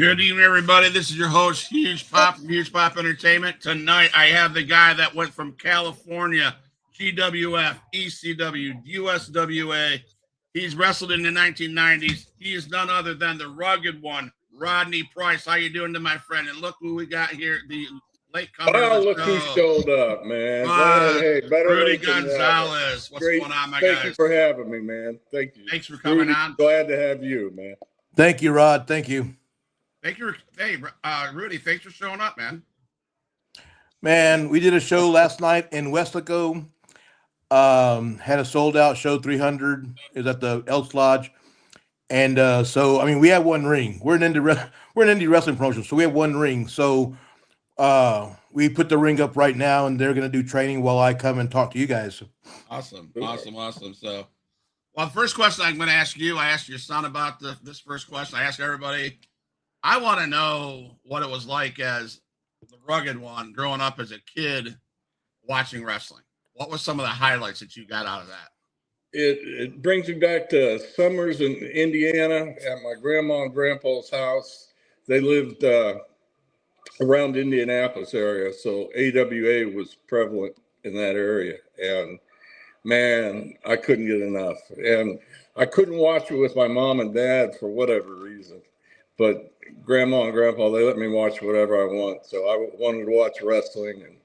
Good evening, everybody. This is your host, Huge Pop from Huge Pop Entertainment. Tonight, I have the guy that went from California, GWF, ECW, USWA. He's wrestled in the 1990s. He is none other than the rugged one, Rodney Price. How you doing, to my friend? And look who we got here, the late comer of Oh, the look who show, showed up, man. Glad, hey, better Rudy late than never. Gonzalez. What's Great. going on, my Thank guys? you for having me, man. Thank you. Thanks for coming Rudy, on. glad to have you, man. Thank you, Rod. Thank you. Thank you. Hey, Rudy, thanks for showing up, man. Man, we did a show last night in Westlaco. Had a sold out show, 300. It was at the Elks Lodge. And so, I mean, we have one ring. We're an indie wrestling promotion, so we have one ring. So we put the ring up right now, and they're going to do training while I come and talk to you guys. Awesome. So, well, the first question I'm going to ask you, I asked your son about this first question. I ask everybody. I want to know what it was like as the rugged one growing up as a kid watching wrestling. What was some of the highlights that you got out of that? It brings me back to summers in Indiana at my grandma and grandpa's house. They lived around Indianapolis area, so AWA was prevalent in that area. And man, I couldn't get enough. And I couldn't watch it with my mom and dad for whatever reason. But grandma and grandpa, they let me watch whatever I want. So I wanted to watch wrestling. And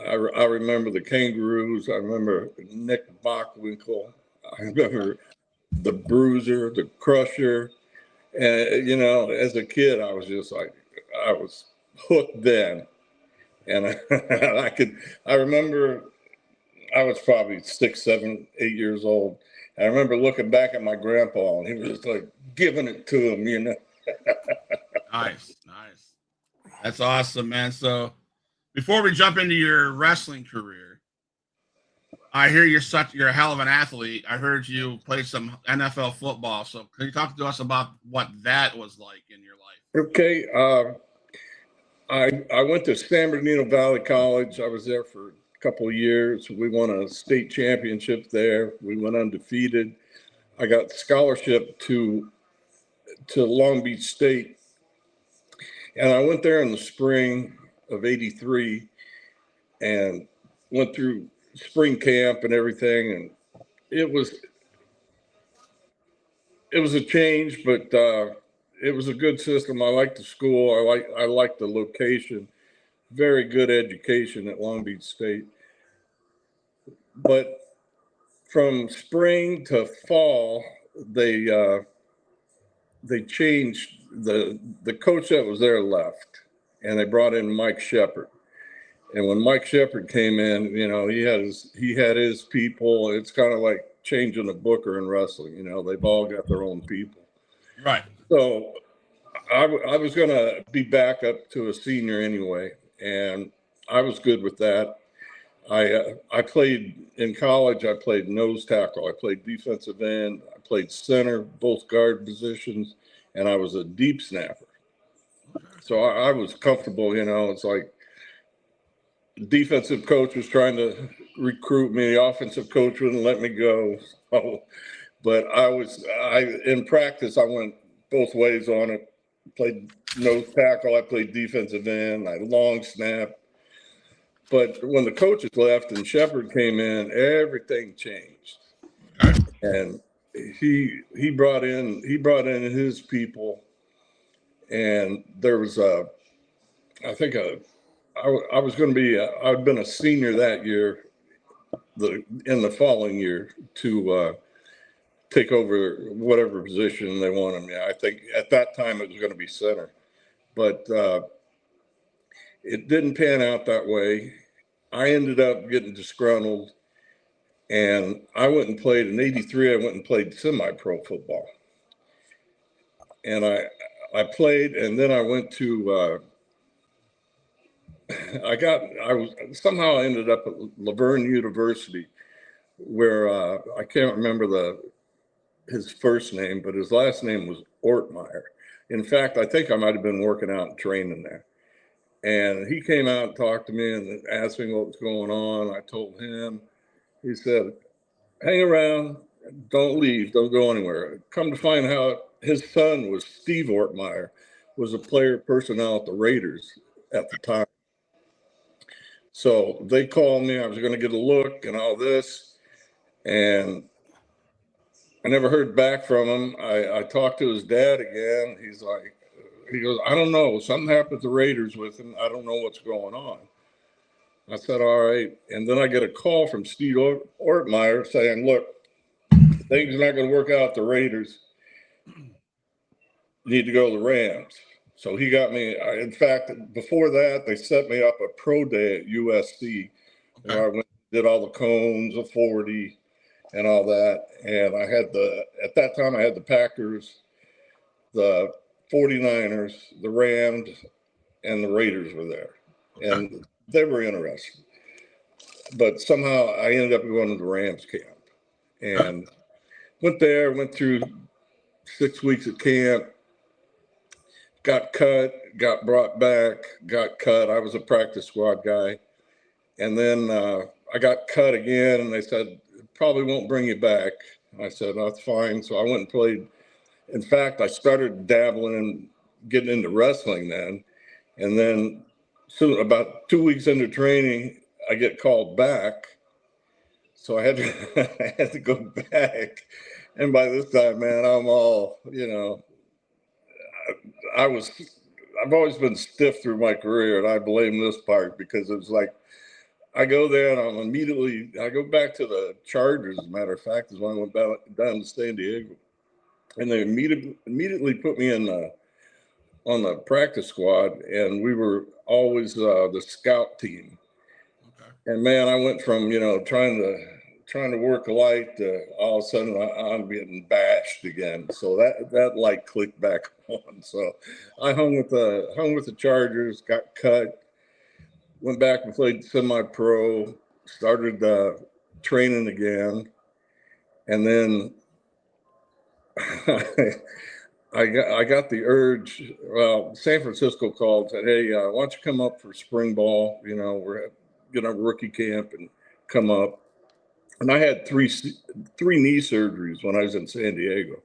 I remember the Kangaroos. I remember Nick Bockwinkel. I remember the Bruiser, the Crusher. And, you know, as a kid, I was just like, I was hooked then. And I remember I was probably 6, 7, 8 years old. I remember looking back at my grandpa, and he was just like giving it to him, you know. Nice. That's awesome, man. So, before we jump into your wrestling career, I hear you're a hell of an athlete. I heard you play some NFL football. So, can you talk to us about what that was like in your life? Okay. I went to San Bernardino Valley College. I was there for a couple of years. We won a state championship there. We went undefeated. I got scholarship to Long Beach State. And I went there in the spring of '83 and went through spring camp and everything. And it was a change, but it was a good system. I liked the school. I liked the location. Very good education at Long Beach State. But from spring to fall, they changed. The coach that was there left, and they brought in Mike Shepard. And when Mike Shepard came in, you know, he had his people. It's kind of like changing a booker in wrestling. You know, they've all got their own people. Right. So I was going to be back up to a senior anyway, and I was good with that. I played in college. I played nose tackle. I played defensive end. I played center, both guard positions, and I was a deep snapper. So I was comfortable. You know, it's like the defensive coach was trying to recruit me. The offensive coach wouldn't let me go. So, but in practice, I went both ways on it. Played nose tackle. I played defensive end. I long snap. But when the coaches left and Shepard came in, everything changed. And he brought in his people, and there was I'd been a senior that year, in the following year to take over whatever position they wanted me. I think at that time it was going to be center, but it didn't pan out that way. I ended up getting disgruntled, and I went and played in '83. I went and played semi-pro football, and I played, and then I went to. I ended up at Laverne University, where I can't remember his first name, but his last name was Ortmeyer. In fact, I think I might have been working out and training there. And he came out and talked to me and asked me what was going on. I told him. He said, hang around, don't leave, don't go anywhere. Come to find out, his son was Steve Ortmeyer, was a player personnel at the Raiders at the time. So they called me. I was going to get a look and all this, and I never heard back from him. I talked to his dad again. He goes, I don't know. Something happened at the Raiders with him. I don't know what's going on. I said, all right. And then I get a call from Steve Ortmeyer saying, look, things are not going to work out at the Raiders. You need to go to the Rams. So he got me. In fact, before that, they set me up a pro day at USC, where I went and did all the cones, the 40, and all that. And I had at that time, I had the Packers, the 49ers, the Rams, and the Raiders were there. And they were interested. But somehow I ended up going to the Rams camp. And went through 6 weeks of camp, got cut, got brought back, got cut. I was a practice squad guy. And then I got cut again, and they said, probably won't bring you back. I said, that's fine. So I went and played. In fact, I started dabbling and getting into wrestling then. And then soon, about 2 weeks into training, I get called back. So I had to go back. And by this time, man, I'm all, I've always been stiff through my career, and I blame this part because it's like I go there and I go back to the Chargers, as a matter of fact, is when I went down to San Diego. And they immediately put me on the practice squad, and we were always the scout team. Okay. And man, I went from, trying to work light to all of a sudden I'm getting bashed again. So that light clicked back on. So I hung with the Chargers, got cut, went back and played semi-pro, started training again, and then I got the urge. Well, San Francisco called, said, "Hey, why don't you come up for spring ball? We're at rookie camp and come up." And I had three knee surgeries when I was in San Diego,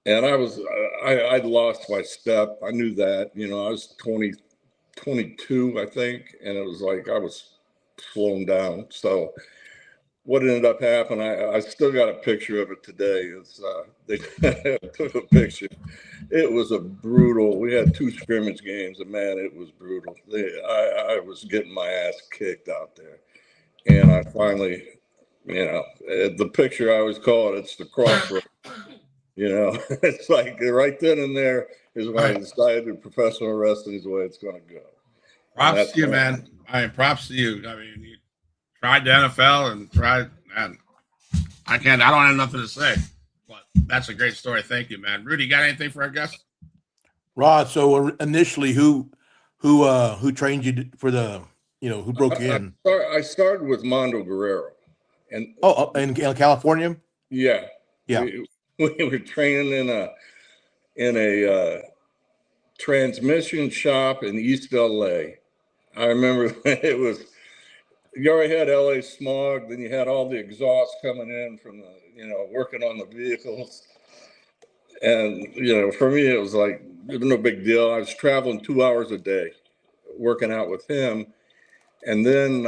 and I'd lost my step. I knew that. I was 22, I think, and it was like I was slowing down. So what ended up happening, I still got a picture of it today. They took a picture. It was a brutal. We had 2 scrimmage games, and man, it was brutal. I was getting my ass kicked out there, and I finally, the picture I always call it's the crossroad. It's like right then and there is when I decided professional wrestling is the way it's going to go. Props to you, man. Props to you. I mean, you tried the NFL and tried, man. I don't have nothing to say, but that's a great story. Thank you, man. Rudy, got anything for our guests? Rod, so initially, who trained you for the, who broke you in? I started with Mondo Guerrero, and in California. Yeah. We were training in a transmission shop in East LA. I remember it was. You already had LA smog, then you had all the exhaust coming in from working on the vehicles. And, for me, it was like, it was no big deal. I was traveling 2 hours a day, working out with him. And then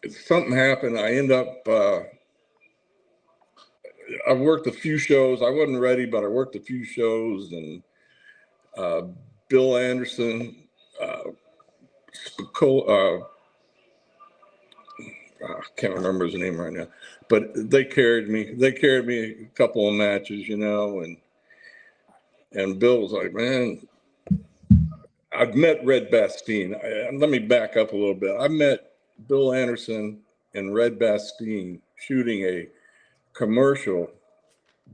something happened. I end up, I worked a few shows. I wasn't ready, but I worked a few shows. And Bill Anderson, I can't remember his name right now, but they carried me. They carried me a couple of matches, and Bill was like, man, I've met Red Bastien. Let me back up a little bit. I met Bill Anderson and Red Bastien shooting a commercial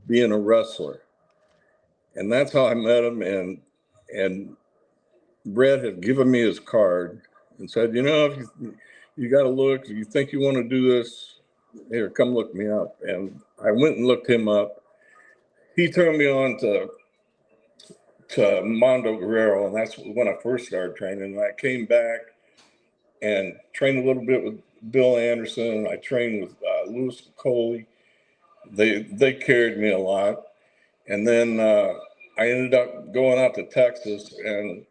being a wrestler. And that's how I met him. And Red had given me his card and said, if you got to look, if you think you want to do this, here, come look me up. And I went and looked him up. He turned me on to Mondo Guerrero, and that's when I first started training. And I came back and trained a little bit with Bill Anderson. I trained with Louis Coley. They carried me a lot. And then I ended up going out to Texas, and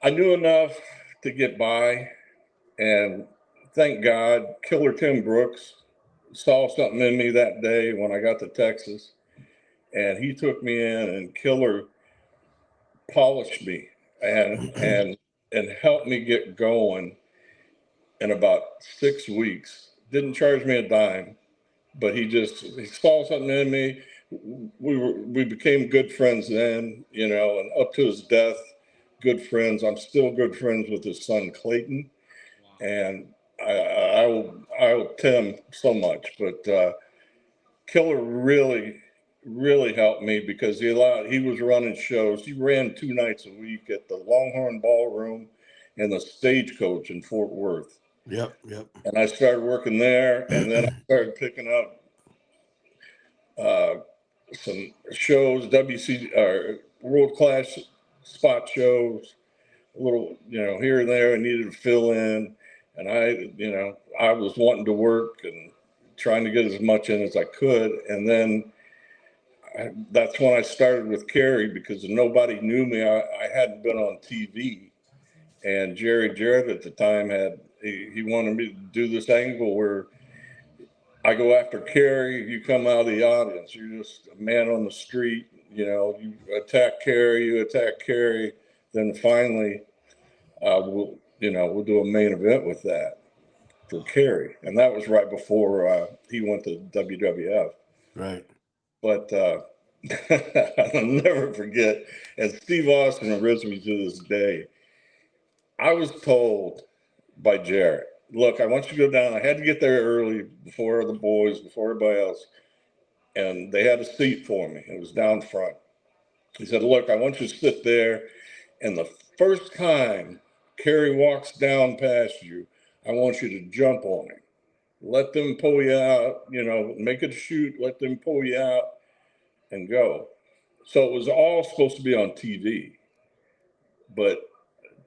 I knew enough to get by. And thank God, Killer Tim Brooks saw something in me that day when I got to Texas, and he took me in, and Killer polished me and helped me get going in about 6 weeks. Didn't charge me a dime, but he saw something in me. We became good friends then, you know, and up to his death, good friends. I'm still good friends with his son Clayton, and I owe Tim so much. But Killer really helped me because he was running shows. He ran 2 nights a week at the Longhorn Ballroom and the Stagecoach in Fort Worth. Yep. And I started working there, and then I started picking up some shows, world class spot shows, a little, you know, here and there. I needed to fill in, and I was wanting to work and trying to get as much in as I could. And then that's when I started with Kerry, because nobody knew me. I hadn't been on TV, and Jerry Jarrett at the time he wanted me to do this angle where I go after Kerry, you come out of the audience. You're just a man on the street, you know, you attack Kerry. Then finally, we'll do a main event with that for Kerry. And that was right before he went to WWF. Right. But I'll never forget, and Steve Austin arrests me to this day, I was told by Jarrett, look, I want you to go down. I had to get there early before the boys, before everybody else. And they had a seat for me. It was down front. He said, look, I want you to sit there. And the first time Kerry walks down past you, I want you to jump on him. Let them pull you out, you know, make it a shoot, let them pull you out and go. So it was all supposed to be on TV. But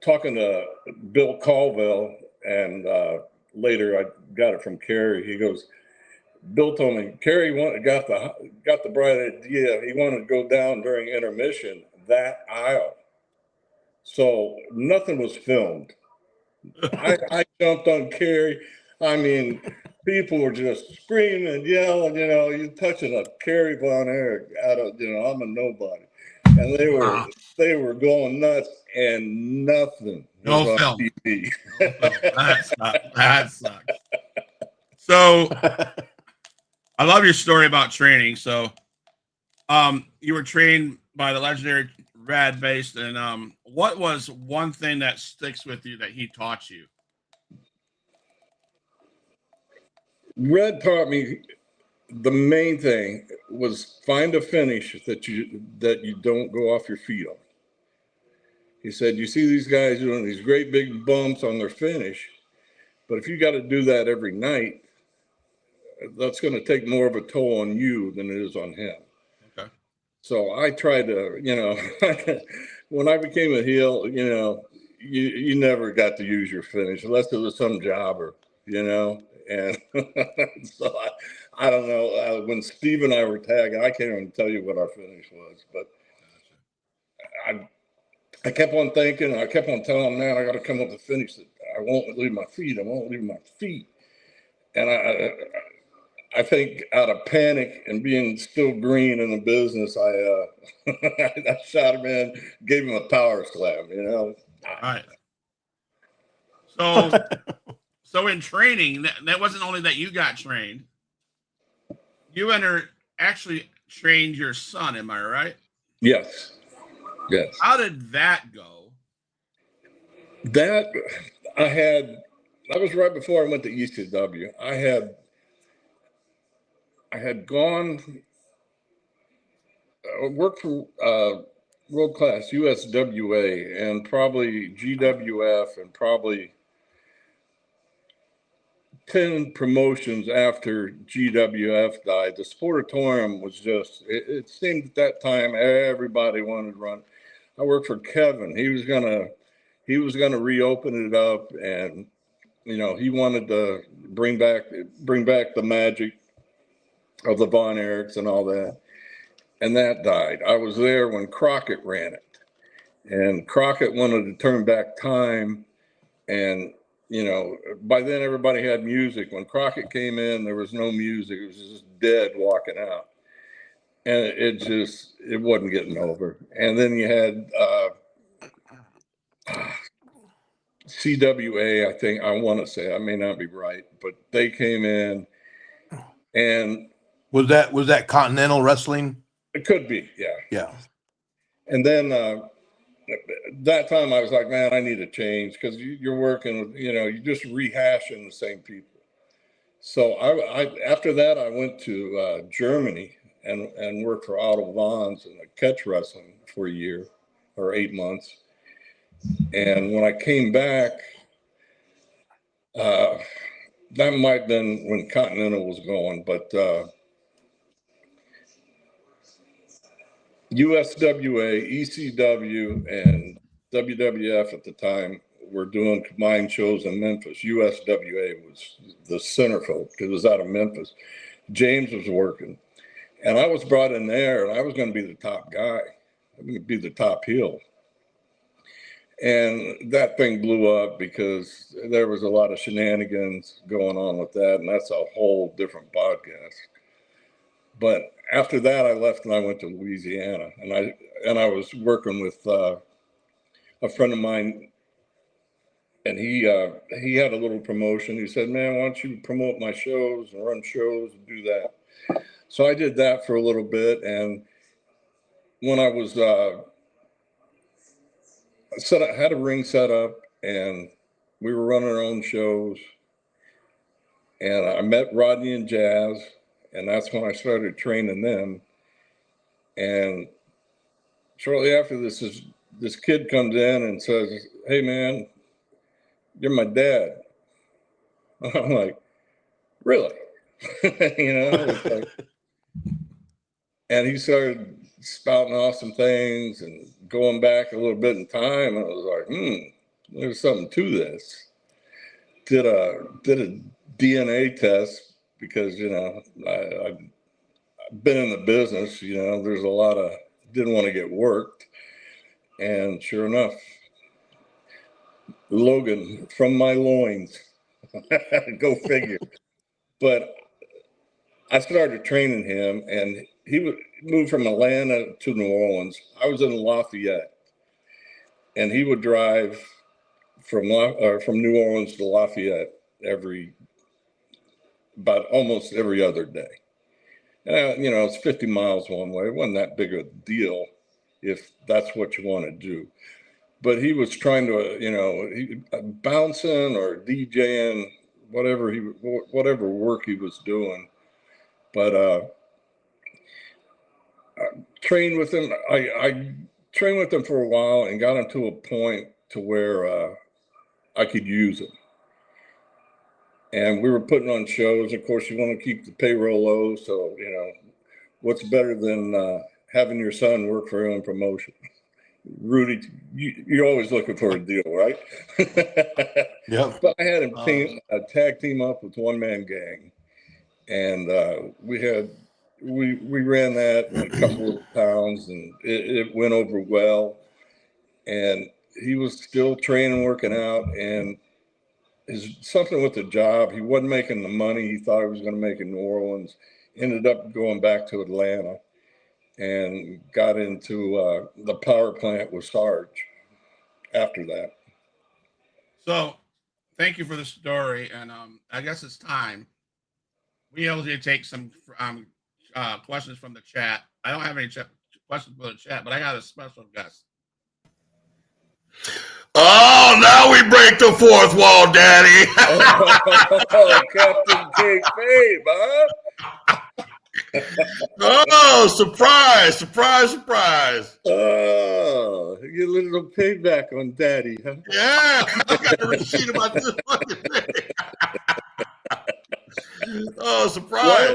talking to Bill Colville, and later I got it from Kerry. He goes, Bill told me Kerry got the bright idea. He wanted to go down during intermission that aisle, so nothing was filmed. I jumped on Kerry. I mean, people were just screaming and yelling. You know, you touching a Kerry Von Erich out of, you know, I'm a nobody, and they were going nuts, and nothing was on film. TV. No film. That sucks. So I love your story about training. So you were trained by the legendary Rad Based, and what was one thing that sticks with you that he taught you? Red taught me the main thing was find a finish that you don't go off your feet on. He said, you see these guys doing these great big bumps on their finish, but if you got to do that every night, that's going to take more of a toll on you than it is on him. Okay. So I tried to, you know, when I became a heel, you know, you never got to use your finish unless it was some jobber, you know. And so I don't know. When Steve and I were tagging, I can't even tell you what our finish was, but I kept on thinking, I kept on telling him, man, I got to come up with a finish that I won't leave my feet. I won't leave my feet. And I think out of panic and being still green in the business, I shot him in, gave him a power slam, you know. All right. So in training, that wasn't only that you got trained. You actually trained your son, am I right? Yes. How did that go? That was right before I went to ECW. I had gone, worked for World Class USWA and probably GWF and probably 10 promotions after GWF died. The Sportatorium was just, it seemed at that time everybody wanted to run. I worked for Kevin. He was gonna reopen it up, and you know, he wanted to bring back the magic of the Von Erichs and all that. and that died. I was there when Crockett ran it, and Crockett wanted to turn back time. And, by then everybody had music. When Crockett came in, there was no music. It was just dead walking out. And it wasn't getting over. And then you had CWA, I want to say, I may not be right, but they came in, and Was that Continental Wrestling? it could be, yeah. Yeah. And then that time I was like, man, I need a change, because you're working with, you're just rehashing the same people. So I after that, I went to Germany and worked for Otto Vons in catch wrestling for a year or 8 months. And when I came back, that might have been when Continental was going, but USWA, ECW, and WWF at the time were doing combined shows in Memphis. USWA was the centerfold because it was out of Memphis. James was working, and I was brought in there, and I was going to be the top guy. I'm going to be the top heel. And that thing blew up because there was a lot of shenanigans going on with that, and that's a whole different podcast. But after that, I left and I went to Louisiana, and I was working with a friend of mine, and he had a little promotion. He said, "Man, why don't you promote my shows and run shows and do that?" So I did that for a little bit, and when I was had a ring set up, and we were running our own shows, and I met Rodney and Jazz, and that's when I started training them. And shortly after this kid comes in and says, "Hey man, you're my dad." I'm like, "Really?" It's like, and he started spouting off some things and going back a little bit in time. And I was like, there's something to this. Did a DNA test because, I've been in the business, there's a lot of, didn't want to get worked. And sure enough, Logan from my loins, go figure. But I started training him, and he would move from Atlanta to New Orleans. I was in Lafayette, and he would drive from New Orleans to Lafayette about almost every other day. It's 50 miles one way. It wasn't that big of a deal if that's what you want to do. But he was trying to, bouncing or DJing, whatever work he was doing. But I trained with him. I trained with him for a while and got him to a point to where I could use him. And we were putting on shows. Of course, you want to keep the payroll low. So, what's better than having your son work for your own promotion? Rudy, you're always looking for a deal, right? Yeah. But I had him tag team up with One Man Gang. And we ran that in a couple of towns, and it went over well. And he was still training, working out, and something with the job. He wasn't making the money he thought he was going to make in New Orleans. Ended up going back to Atlanta and got into the power plant with Sarge after that. So thank you for the story. And I guess it's time. We able to take some questions from the chat. I don't have any questions for the chat, but I got a special guest. Oh, now we break the fourth wall, Daddy. Captain K-Fabe, huh? Oh, surprise, surprise, surprise. Oh, you get a little payback on Daddy, huh? Yeah, I got a receipt about this fucking thing. Oh, surprise.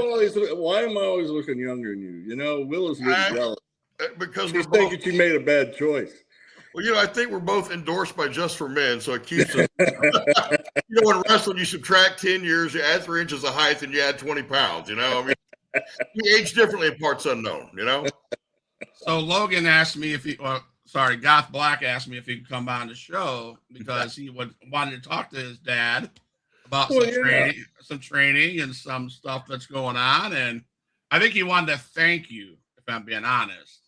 Why am I always looking younger than you? Will is getting jealous. Because She's thinking she made a bad choice. Well, I think we're both endorsed by Just for Men, so it keeps us. In wrestling, you subtract 10 years, you add 3 inches of height, and you add 20 pounds. We age differently in parts unknown. So Logan asked me if he, Goth Black asked me if he could come on the show because he wanted to talk to his dad about Well, yeah. some training and some stuff that's going on. And I think he wanted to thank you, if I'm being honest.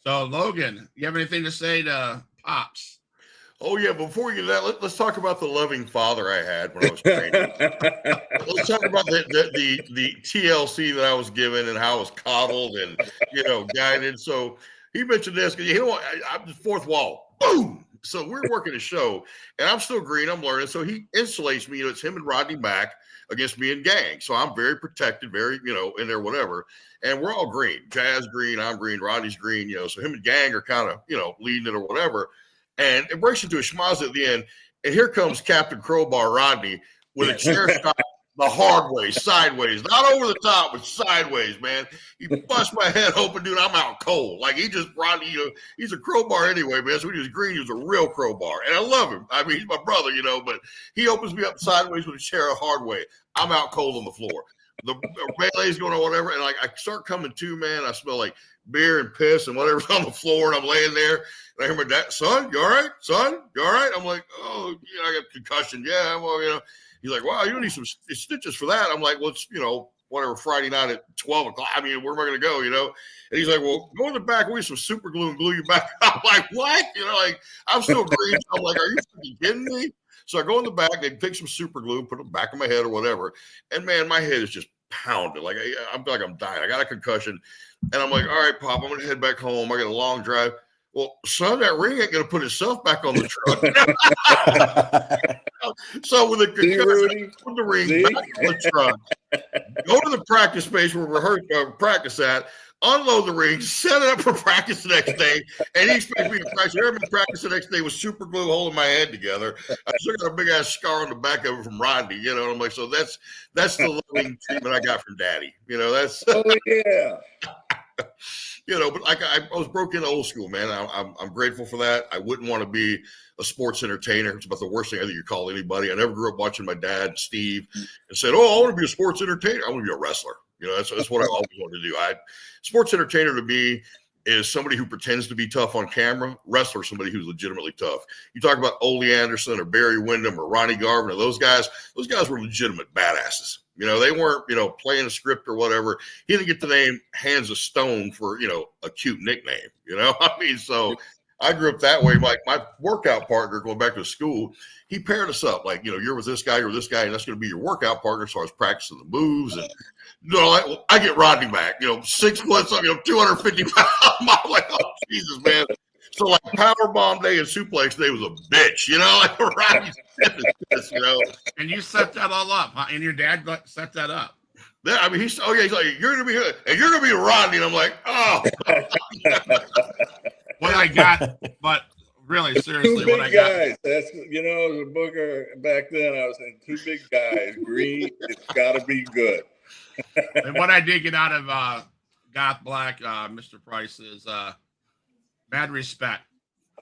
So Logan, you have anything to say to Pops? Oh yeah, before we get that, let's talk about the loving father I had when I was training. Let's talk about the TLC that I was given and how I was coddled and guided. So he mentioned this because I'm the fourth wall. Boom. So we're working a show, and I'm still green. I'm learning. So he insulates me. It's him and Rodney Mack against me and gang. So I'm very protected, very in there, whatever. And we're all green. Jazz green. I'm green. Rodney's green. So him and gang are kind of leading it or whatever. And it breaks into a schmoz at the end. And here comes Captain Crowbar Rodney with a chair shot the hard way, sideways, not over the top, but sideways, man. He bust my head open, dude. I'm out cold. Like he just brought, he's a crowbar anyway, man. So when he was green, he was a real crowbar. And I love him. I mean, he's my brother, but he opens me up sideways with a chair the hard way. I'm out cold on the floor. The melee's going on, whatever. And like I start coming to, man. I smell like beer and piss and whatever's on the floor. And I'm laying there. And I hear my dad, son, you all right? Son, you all right? I'm like, oh, I got concussion. Yeah, well, He's like, wow, you need some stitches for that. I'm like, well, it's, whatever, Friday night at 12 o'clock. I mean, where am I going to go, And he's like, well, go in the back. We need some super glue and glue you back. I'm like, what? I'm still green. I'm like, are you fucking kidding me? So I go in the back. They take some super glue, put it back on my head or whatever. And, man, my head is just pounded. Like, I'm dying. I got a concussion. And I'm like, all right, Pop, I'm going to head back home. I got a long drive. Well, son, that ring ain't going to put itself back on the truck. So with the ring back on the truck, go to the practice space where we practice at, unload the ring, set it up for practice the next day, and he expects me to practice. Everybody practice the next day with super glue holding my head together. I still got a big ass scar on the back of it from Rodney, And I'm like, so that's the loving treatment I got from Daddy. That's oh yeah. But like I was broke into old school, man. I'm grateful for that. I wouldn't want to be a sports entertainer. It's about the worst thing I think you call anybody. I never grew up watching my dad, Steve, and said, "Oh, I want to be a sports entertainer. I want to be a wrestler." That's what I always wanted to do. Sports entertainer to me is somebody who pretends to be tough on camera. Wrestler, somebody who's legitimately tough. You talk about Ole Anderson or Barry Windham or Ronnie Garvin or those guys. Those guys were legitimate badasses. They weren't, playing a script or whatever. He didn't get the name Hands of Stone for, a cute nickname, so I grew up that way. Like my workout partner going back to school, he paired us up. Like, you're with this guy, you're with this guy, and that's going to be your workout partner. So I was practicing the moves and, I get Rodney back, 6 foot, 250 pounds. I'm like, oh, Jesus, man. So like power bomb day and suplex day was a bitch, like Rodney's And you set that all up, huh? And your dad set that up. Yeah, I mean, he's like, you're gonna be here, and you're gonna be Rodney, and I'm like, oh. What I got, but really, seriously, two big what I got. Guys. That's as a booker back then. I was saying 2 big guys, green. It's got to be good. And what I did get out of Goth Black, Mr. Price, is mad respect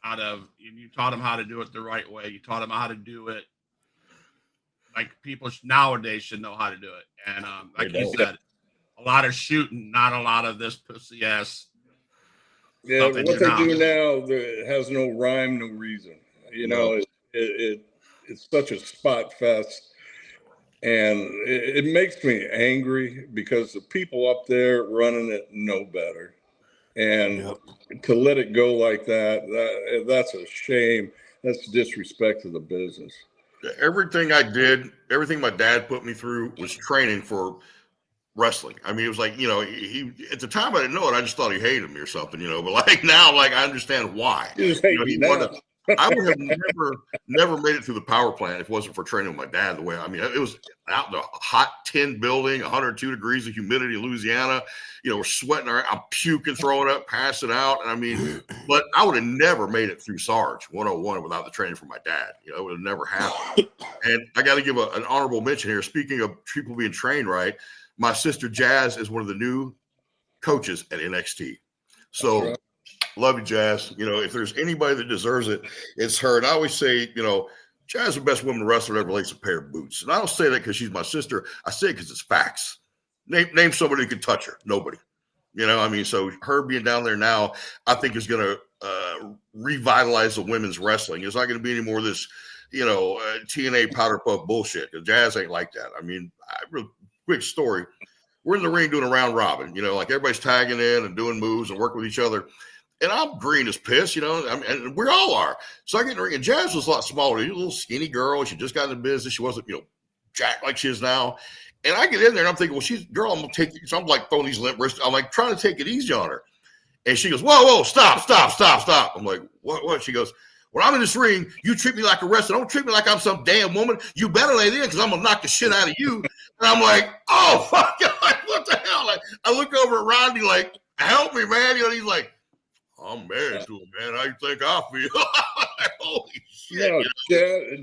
out of you taught him how to do it the right way. You taught him how to do it like people nowadays should know how to do it. And like you said, a lot of shooting, not a lot of this pussy ass. Yeah, what they do now has no rhyme, no reason. It's such a spot fest. And it makes me angry because the people up there running it know better. And to let it go like that's a shame. That's disrespect to the business. Everything I did, everything my dad put me through was training for wrestling. I mean, it was like, he at the time I didn't know it. I just thought he hated me or something, but like now, like I understand why. I would have never made it through the power plant if it wasn't for training with my dad. The way it was out in a hot tin building, 102 degrees of humidity in Louisiana. We're sweating. I'm puking, throwing up, passing out. And but I would have never made it through Sarge 101 without the training from my dad. It would have never happened. And I got to give an honorable mention here. Speaking of people being trained right, my sister Jazz is one of the new coaches at NXT. So. Right. Love you, Jazz. If there's anybody that deserves it, it's her. And I always say, Jazz is the best woman wrestler that ever laces a pair of boots. And I don't say that because she's my sister. I say it because it's facts. Name somebody who can touch her. Nobody. You know, I mean, so her being down there now, I think is going to revitalize the women's wrestling. It's not going to be any more of this, TNA powder puff bullshit. The Jazz ain't like that. I mean, real quick story. We're in the ring doing a round robin, like everybody's tagging in and doing moves and working with each other. And I'm green as piss, and we all are. So I get in the ring, and Jazz was a lot smaller. She was a little skinny girl. She just got into business. She wasn't, jacked like she is now. And I get in there and I'm thinking, well, girl, I'm going to take it. So I'm like throwing these limp wrists. I'm like trying to take it easy on her. And she goes, whoa, stop. I'm like, what? She goes, when I'm in this ring, you treat me like a wrestler. Don't treat me like I'm some damn woman. You better lay there because I'm going to knock the shit out of you. And I'm like, oh, fuck. Like, what the hell? Like, I look over at Rodney like, help me, man. He's like, I'm married to him, man. How you think I feel? Holy shit.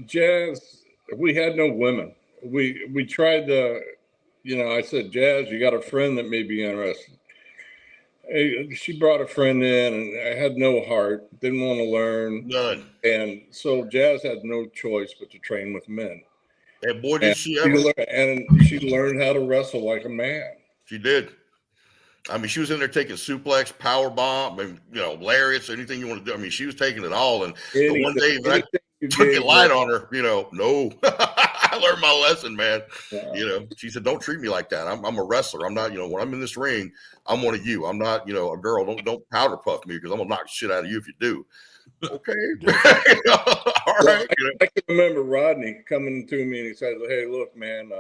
Jazz, we had no women. We tried to, I said, Jazz, you got a friend that may be interested. She brought a friend in, and I had no heart, didn't want to learn. None. And so Jazz had no choice but to train with men. And boy, did she ever. She learned how to wrestle like a man. She did. I mean, she was in there taking suplex, power bomb, and lariats, anything you want to do. I mean, she was taking it all. And the one day that I took it light on her, no, I learned my lesson, man. Yeah. She said, "Don't treat me like that. I'm a wrestler. I'm not. When I'm in this ring, I'm one of you. I'm not, a girl. Don't powder puff me because I'm gonna knock the shit out of you if you do." Okay. All right. I can remember Rodney coming to me and he said, "Hey, look, man."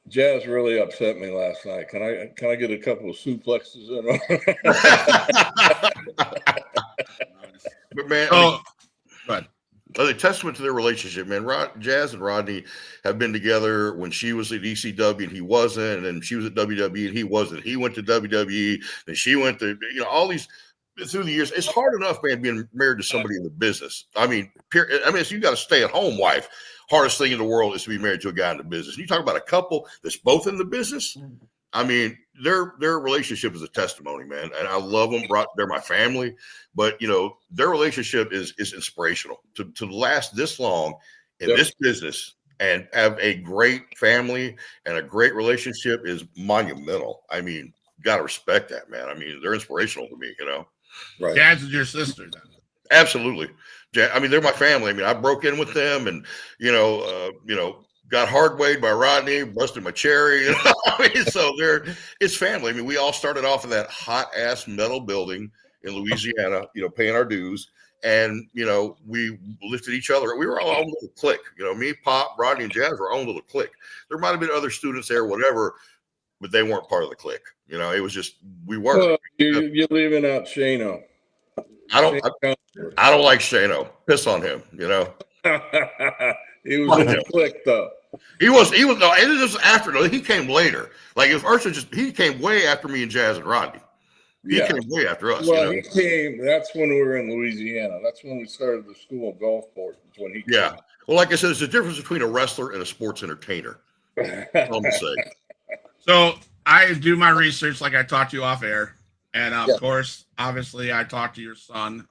Jazz really upset me last night. Can I get a couple of suplexes in? But man, a testament to their relationship, man. Jazz and Rodney have been together when she was at ECW and he wasn't, and then she was at WWE and he wasn't. He went to WWE, and she went to all these through the years. It's hard enough, man, being married to somebody in the business. I mean, so you got a stay-at-home wife. Hardest thing in the world is to be married to a guy in the business. You talk about a couple that's both in the business. I mean, their relationship is a testimony, man. And I love them. They're my family, but their relationship is inspirational to last this long in this business and have a great family and a great relationship is monumental. I mean, gotta respect that, man. I mean, they're inspirational to me, Right. Jazz is your sister, then. Absolutely. I mean, they're my family. I mean, I broke in with them and, got hard weighed by Rodney, busted my cherry. I mean, so it's family. I mean, we all started off in that hot ass metal building in Louisiana, paying our dues. And, we lifted each other. We were all a little clique. Me, Pop, Rodney, and Jazz were our own little clique. There might have been other students there, whatever, but they weren't part of the clique. It was just, we weren't. Well, you're leaving out Shano. I don't like Shano. Piss on him, He was in the clique, though. He was no, it was after. No, he came later. Like if Ursula he came way after me and Jazz and Rodney. He came way after us. Well, he came. That's when we were in Louisiana. That's when we started the school golf course. When he came. Well, like I said, there's a difference between a wrestler and a sports entertainer. I'm gonna say. So I do my research, like I talked to you off air, and of course, obviously, I talked to your son.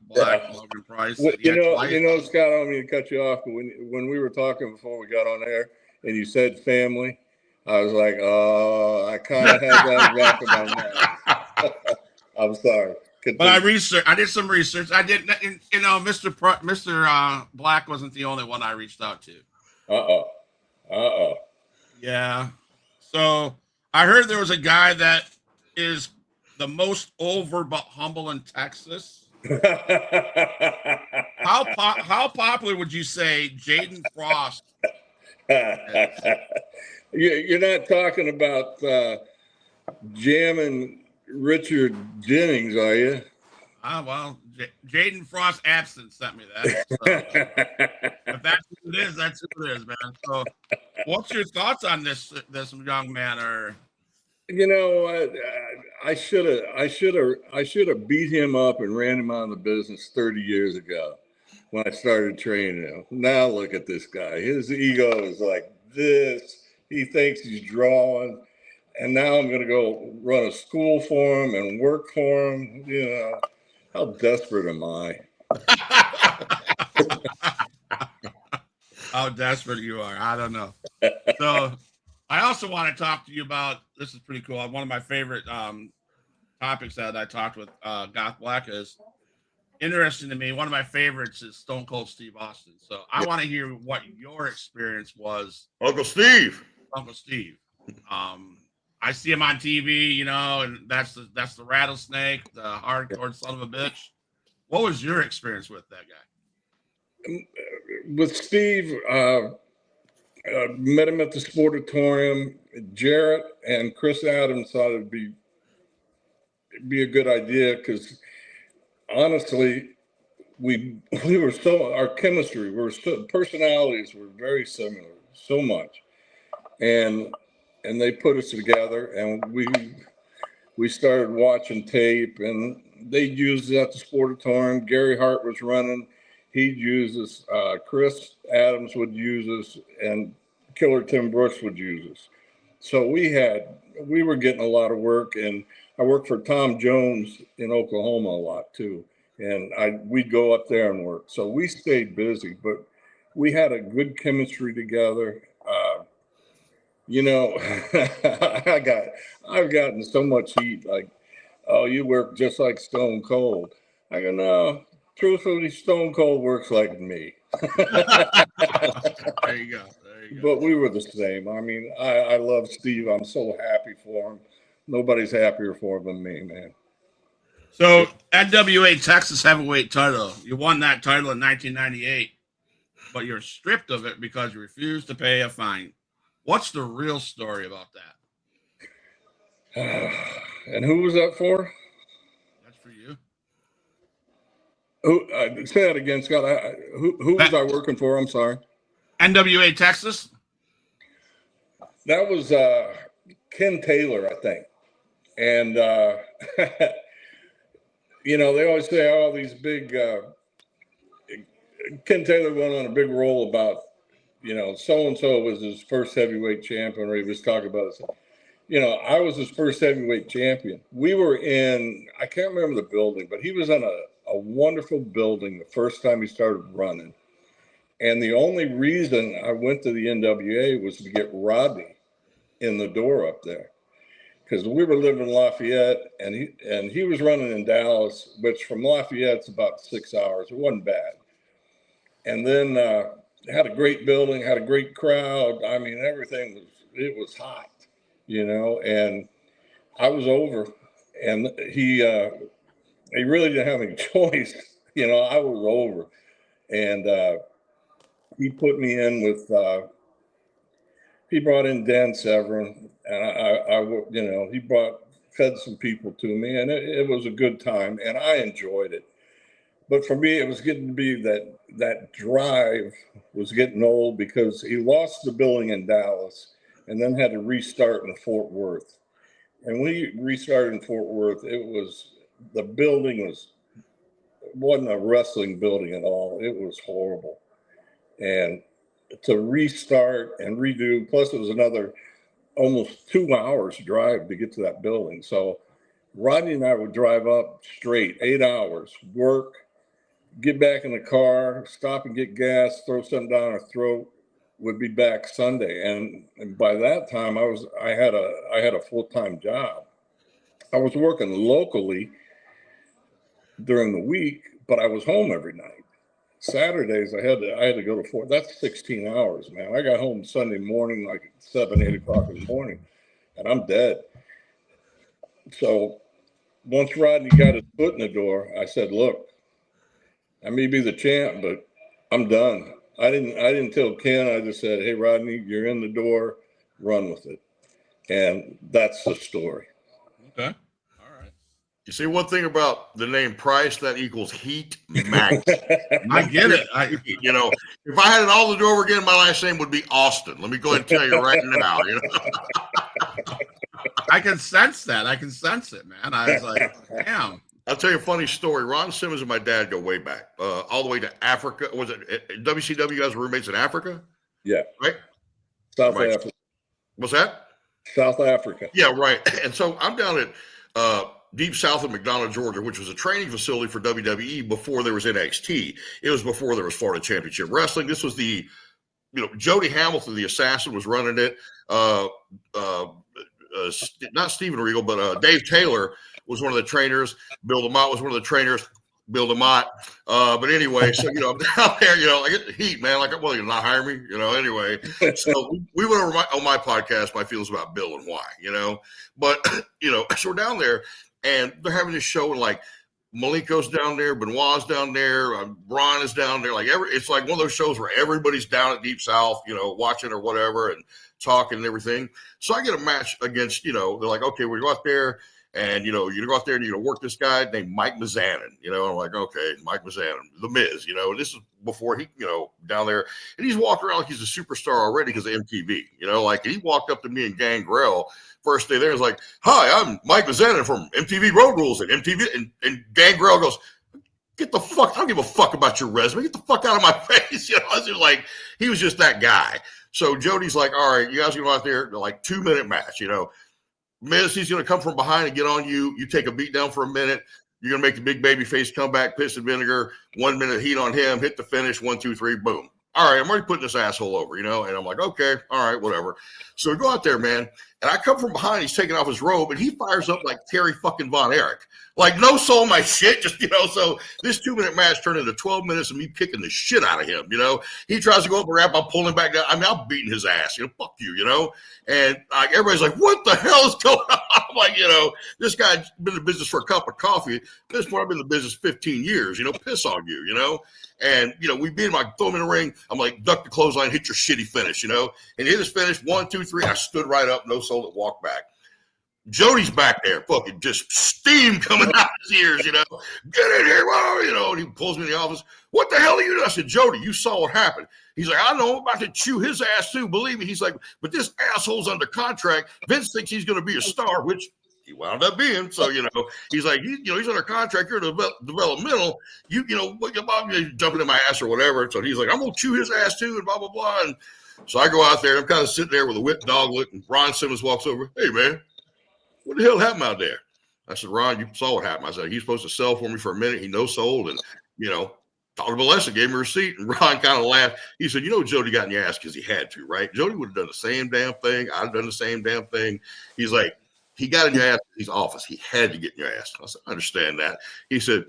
Black, Rugged Price. Scott, I don't mean to cut you off, but when we were talking before we got on air and you said family, I was like, oh, I kind of had that wrapped in my mind. I'm sorry. Continue. But I did some research. I did, Mr. Black wasn't the only one I reached out to. Yeah. So I heard there was a guy that is the most over but humble in Texas. How popular would you say Jaden Frost? You're not talking about jamming Richard Jennings, are you? Well, Jaden Frost absent sent me that. So, if that's who it is, that's who it is, man. So, what's your thoughts on this young man? Or I should have beat him up and ran him out of the business 30 years ago when I started training him. Now look at this guy. His ego is like this. He thinks he's drawing. And now I'm going to go run a school for him and work for him. How desperate am I? How desperate you are. I don't know. So I also want to talk to you about, this is pretty cool. One of my favorite topics that I talked with Goth Black is interesting to me. One of my favorites is Stone Cold Steve Austin. So I want to hear what your experience was, Uncle Steve. Uncle Steve. I see him on TV, and that's the rattlesnake, the hardcore son of a bitch. What was your experience with that guy? With Steve, met him at the Sportatorium. Jarrett and Chris Adams thought it'd be a good idea because honestly, we were our chemistry, personalities were very similar, so much, and they put us together, and we started watching tape, and they used it at the Sportatorium. Gary Hart was running. He'd use us. Chris Adams would use us, and Killer Tim Brooks would use us. So we were getting a lot of work, and I worked for Tom Jones in Oklahoma a lot too. And we'd go up there and work. So we stayed busy, but we had a good chemistry together. I've gotten so much heat, like, oh, you work just like Stone Cold. I go, no, truthfully, Stone Cold works like me. There you go. But we were the same. I mean, I love Steve. I'm so happy for him. Nobody's happier for him than me, man. So NWA Texas Heavyweight title, you won that title in 1998, but you're stripped of it because you refused to pay a fine. What's the real story about that? And who was that for? That's for you. Who? Say that again, Scott. Who was I working for? I'm sorry. NWA Texas? That was Ken Taylor, I think. And, they always say, oh, these big, Ken Taylor went on a big role about, so-and-so was his first heavyweight champion, or he was talking about it. I was his first heavyweight champion. We were in, I can't remember the building, but he was in a wonderful building the first time he started running. And the only reason I went to the NWA was to get Rodney in the door up there. Because we were living in Lafayette, and he was running in Dallas, which from Lafayette's about 6 hours. It wasn't bad. And then had a great building, had a great crowd. I mean, everything was hot, and I was over, and he really didn't have any choice. I was over, and he put me in with, he brought in Dan Severin, and he fed some people to me, and it was a good time, and I enjoyed it. But for me, it was getting to be that drive was getting old because he lost the building in Dallas and then had to restart in Fort Worth. And when he restarted in Fort Worth, the building wasn't a wrestling building at all. It was horrible. And to restart and redo, plus it was another almost 2 hours drive to get to that building. So Rodney and I would drive up straight, 8 hours, work, get back in the car, stop and get gas, throw something down our throat, would be back Sunday. And by that time I had a full-time job. I was working locally during the week, but I was home every night. Saturdays I had to go to Fort. That's 16 hours, man. I got home Sunday morning, like 7, 8 o'clock in the morning, and I'm dead. So once Rodney got his foot in the door, I said, look, I may be the champ, but I'm done. I didn't tell Ken. I just said, hey, Rodney, you're in the door, run with it. And that's the story. Okay. All right. You see, one thing about the name Price, that equals heat max. I get it. If I had it all to do over again, my last name would be Austin. Let me go ahead and tell you right now. I can sense that. I can sense it, man. I was like, damn. I'll tell you a funny story. Ron Simmons and my dad go way back, all the way to Africa. Was it WCW? You guys were roommates in Africa? Yeah. Right? South Africa. What's that? South Africa. Yeah, right. And so I'm down at deep south of McDonough, Georgia, which was a training facility for WWE before there was NXT. It was before there was Florida Championship Wrestling. This was the Jody Hamilton, the assassin, was running it. Not Steven Regal, but Dave Taylor was one of the trainers. Bill DeMott was one of the trainers. Bill DeMott. But anyway, so I'm down there, I get the heat, man. Like, well, you're not hiring me, anyway. So we went over on my podcast my feelings about Bill and why, But so we're down there and they're having this show and like Malenko's down there, Benoit's down there, Ron is down there. Like it's like one of those shows where everybody's down at Deep South, watching or whatever and talking and everything. So I get a match against, they're like, okay, we go out there and, you go out there and, work this guy named Mike Mizanin, I'm like, okay, Mike Mizanin, The Miz, and this is before he, down there and he's walking around like he's a superstar already because of MTV, like he walked up to me and Gangrel first day there is like, hi, I'm Mike Mizanin from MTV Road Rules and MTV and Gangrel goes, get the fuck, I don't give a fuck about your resume. Get the fuck out of my face. I was just like, he was just that guy. So Jody's like, all right, you guys go out there, like 2-minute match, Miz, he's going to come from behind and get on you. You take a beat down for a minute. You're going to make the big baby face come back, piss and vinegar, 1 minute heat on him, hit the finish, 1, 2, 3, boom. All right, I'm already putting this asshole over, and I'm like, okay, all right, whatever. So we go out there, man, and I come from behind, he's taking off his robe, and he fires up like Terry fucking Von Erich. Like, no soul my shit, just, so this 2-minute match turned into 12 minutes of me kicking the shit out of him, He tries to go up and wrap, I'm pulling back down. I mean, I'm beating his ass, fuck you, And like everybody's like, what the hell is going on? I'm like, this guy's been in the business for a cup of coffee. At this point, I've been in the business 15 years, piss on you, And, we beat him, I throw him in the ring. I'm like, duck the clothesline, hit your shitty finish, And he hit his finish, 1, 2, 3. I stood right up, no soul, and walked back. Jody's back there, fucking just steam coming out his ears, Get in here, and he pulls me in the office. What the hell are you doing? I said, Jody, you saw what happened. He's like, I know, I'm about to chew his ass too, believe me. He's like, but this asshole's under contract. Vince thinks he's going to be a star, which he wound up being. So, he's like, he's under contract. You're developmental. You jumping in my ass or whatever. So he's like, I'm going to chew his ass too and blah, blah, blah. And so I go out there. I'm kind of sitting there with a whipped dog look. And Ron Simmons walks over. Hey, man, what the hell happened out there? I said, Ron, you saw what happened. I said, he's supposed to sell for me for a minute. He no sold. And, talked to Melissa, gave him a receipt. And Ron kind of laughed. He said, Jody got in your ass because he had to, right? Jody would have done the same damn thing. I'd have done the same damn thing. He's like, he got in your ass in his office. He had to get in your ass. I said, I understand that. He said,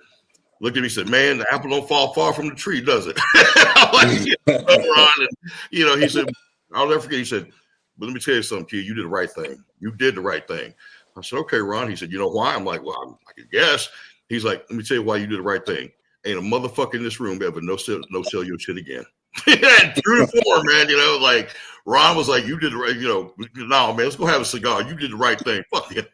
looked at me and said, man, the apple don't fall far from the tree, does it? I'm like, Ron. And, he said, I'll never forget. He said, but let me tell you something, kid. You did the right thing. You did the right thing. I said, okay, Ron. He said, you know why? I'm like, well, I can guess. He's like, let me tell you why you did the right thing. Ain't a motherfucker in this room ever no sell your shit again. True to form, man. Like Ron was like, you did the right, no, man, let's go have a cigar. You did the right thing. Fuck it.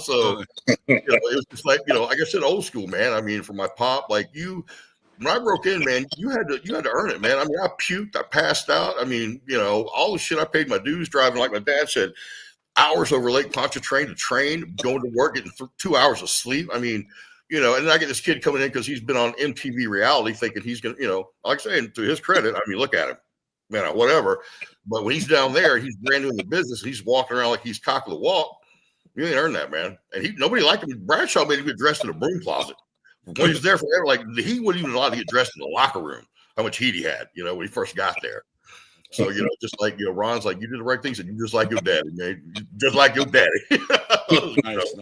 So it was just like, like I said, old school, man. I mean, for my pop, like when I broke in, man, you had to earn it, man. I mean, I puked, I passed out. I mean, all the shit I paid my dues driving, like my dad said, hours over Lake Pontchartrain to train, going to work, getting 2 hours of sleep. I mean, and then I get this kid coming in because he's been on MTV reality thinking he's going to, like I say, to his credit, I mean, look at him, man, whatever. But when he's down there, he's brand new in the business. He's walking around like he's cock of the walk. You ain't earned that, man. And nobody liked him. Bradshaw made him get dressed in a broom closet. When he was there forever, like he wasn't even allowed to get dressed in the locker room. How much heat he had, when he first got there. So, just like, Ron's like, you did the right thing. So you just like your daddy, man. You just like your daddy. Nice.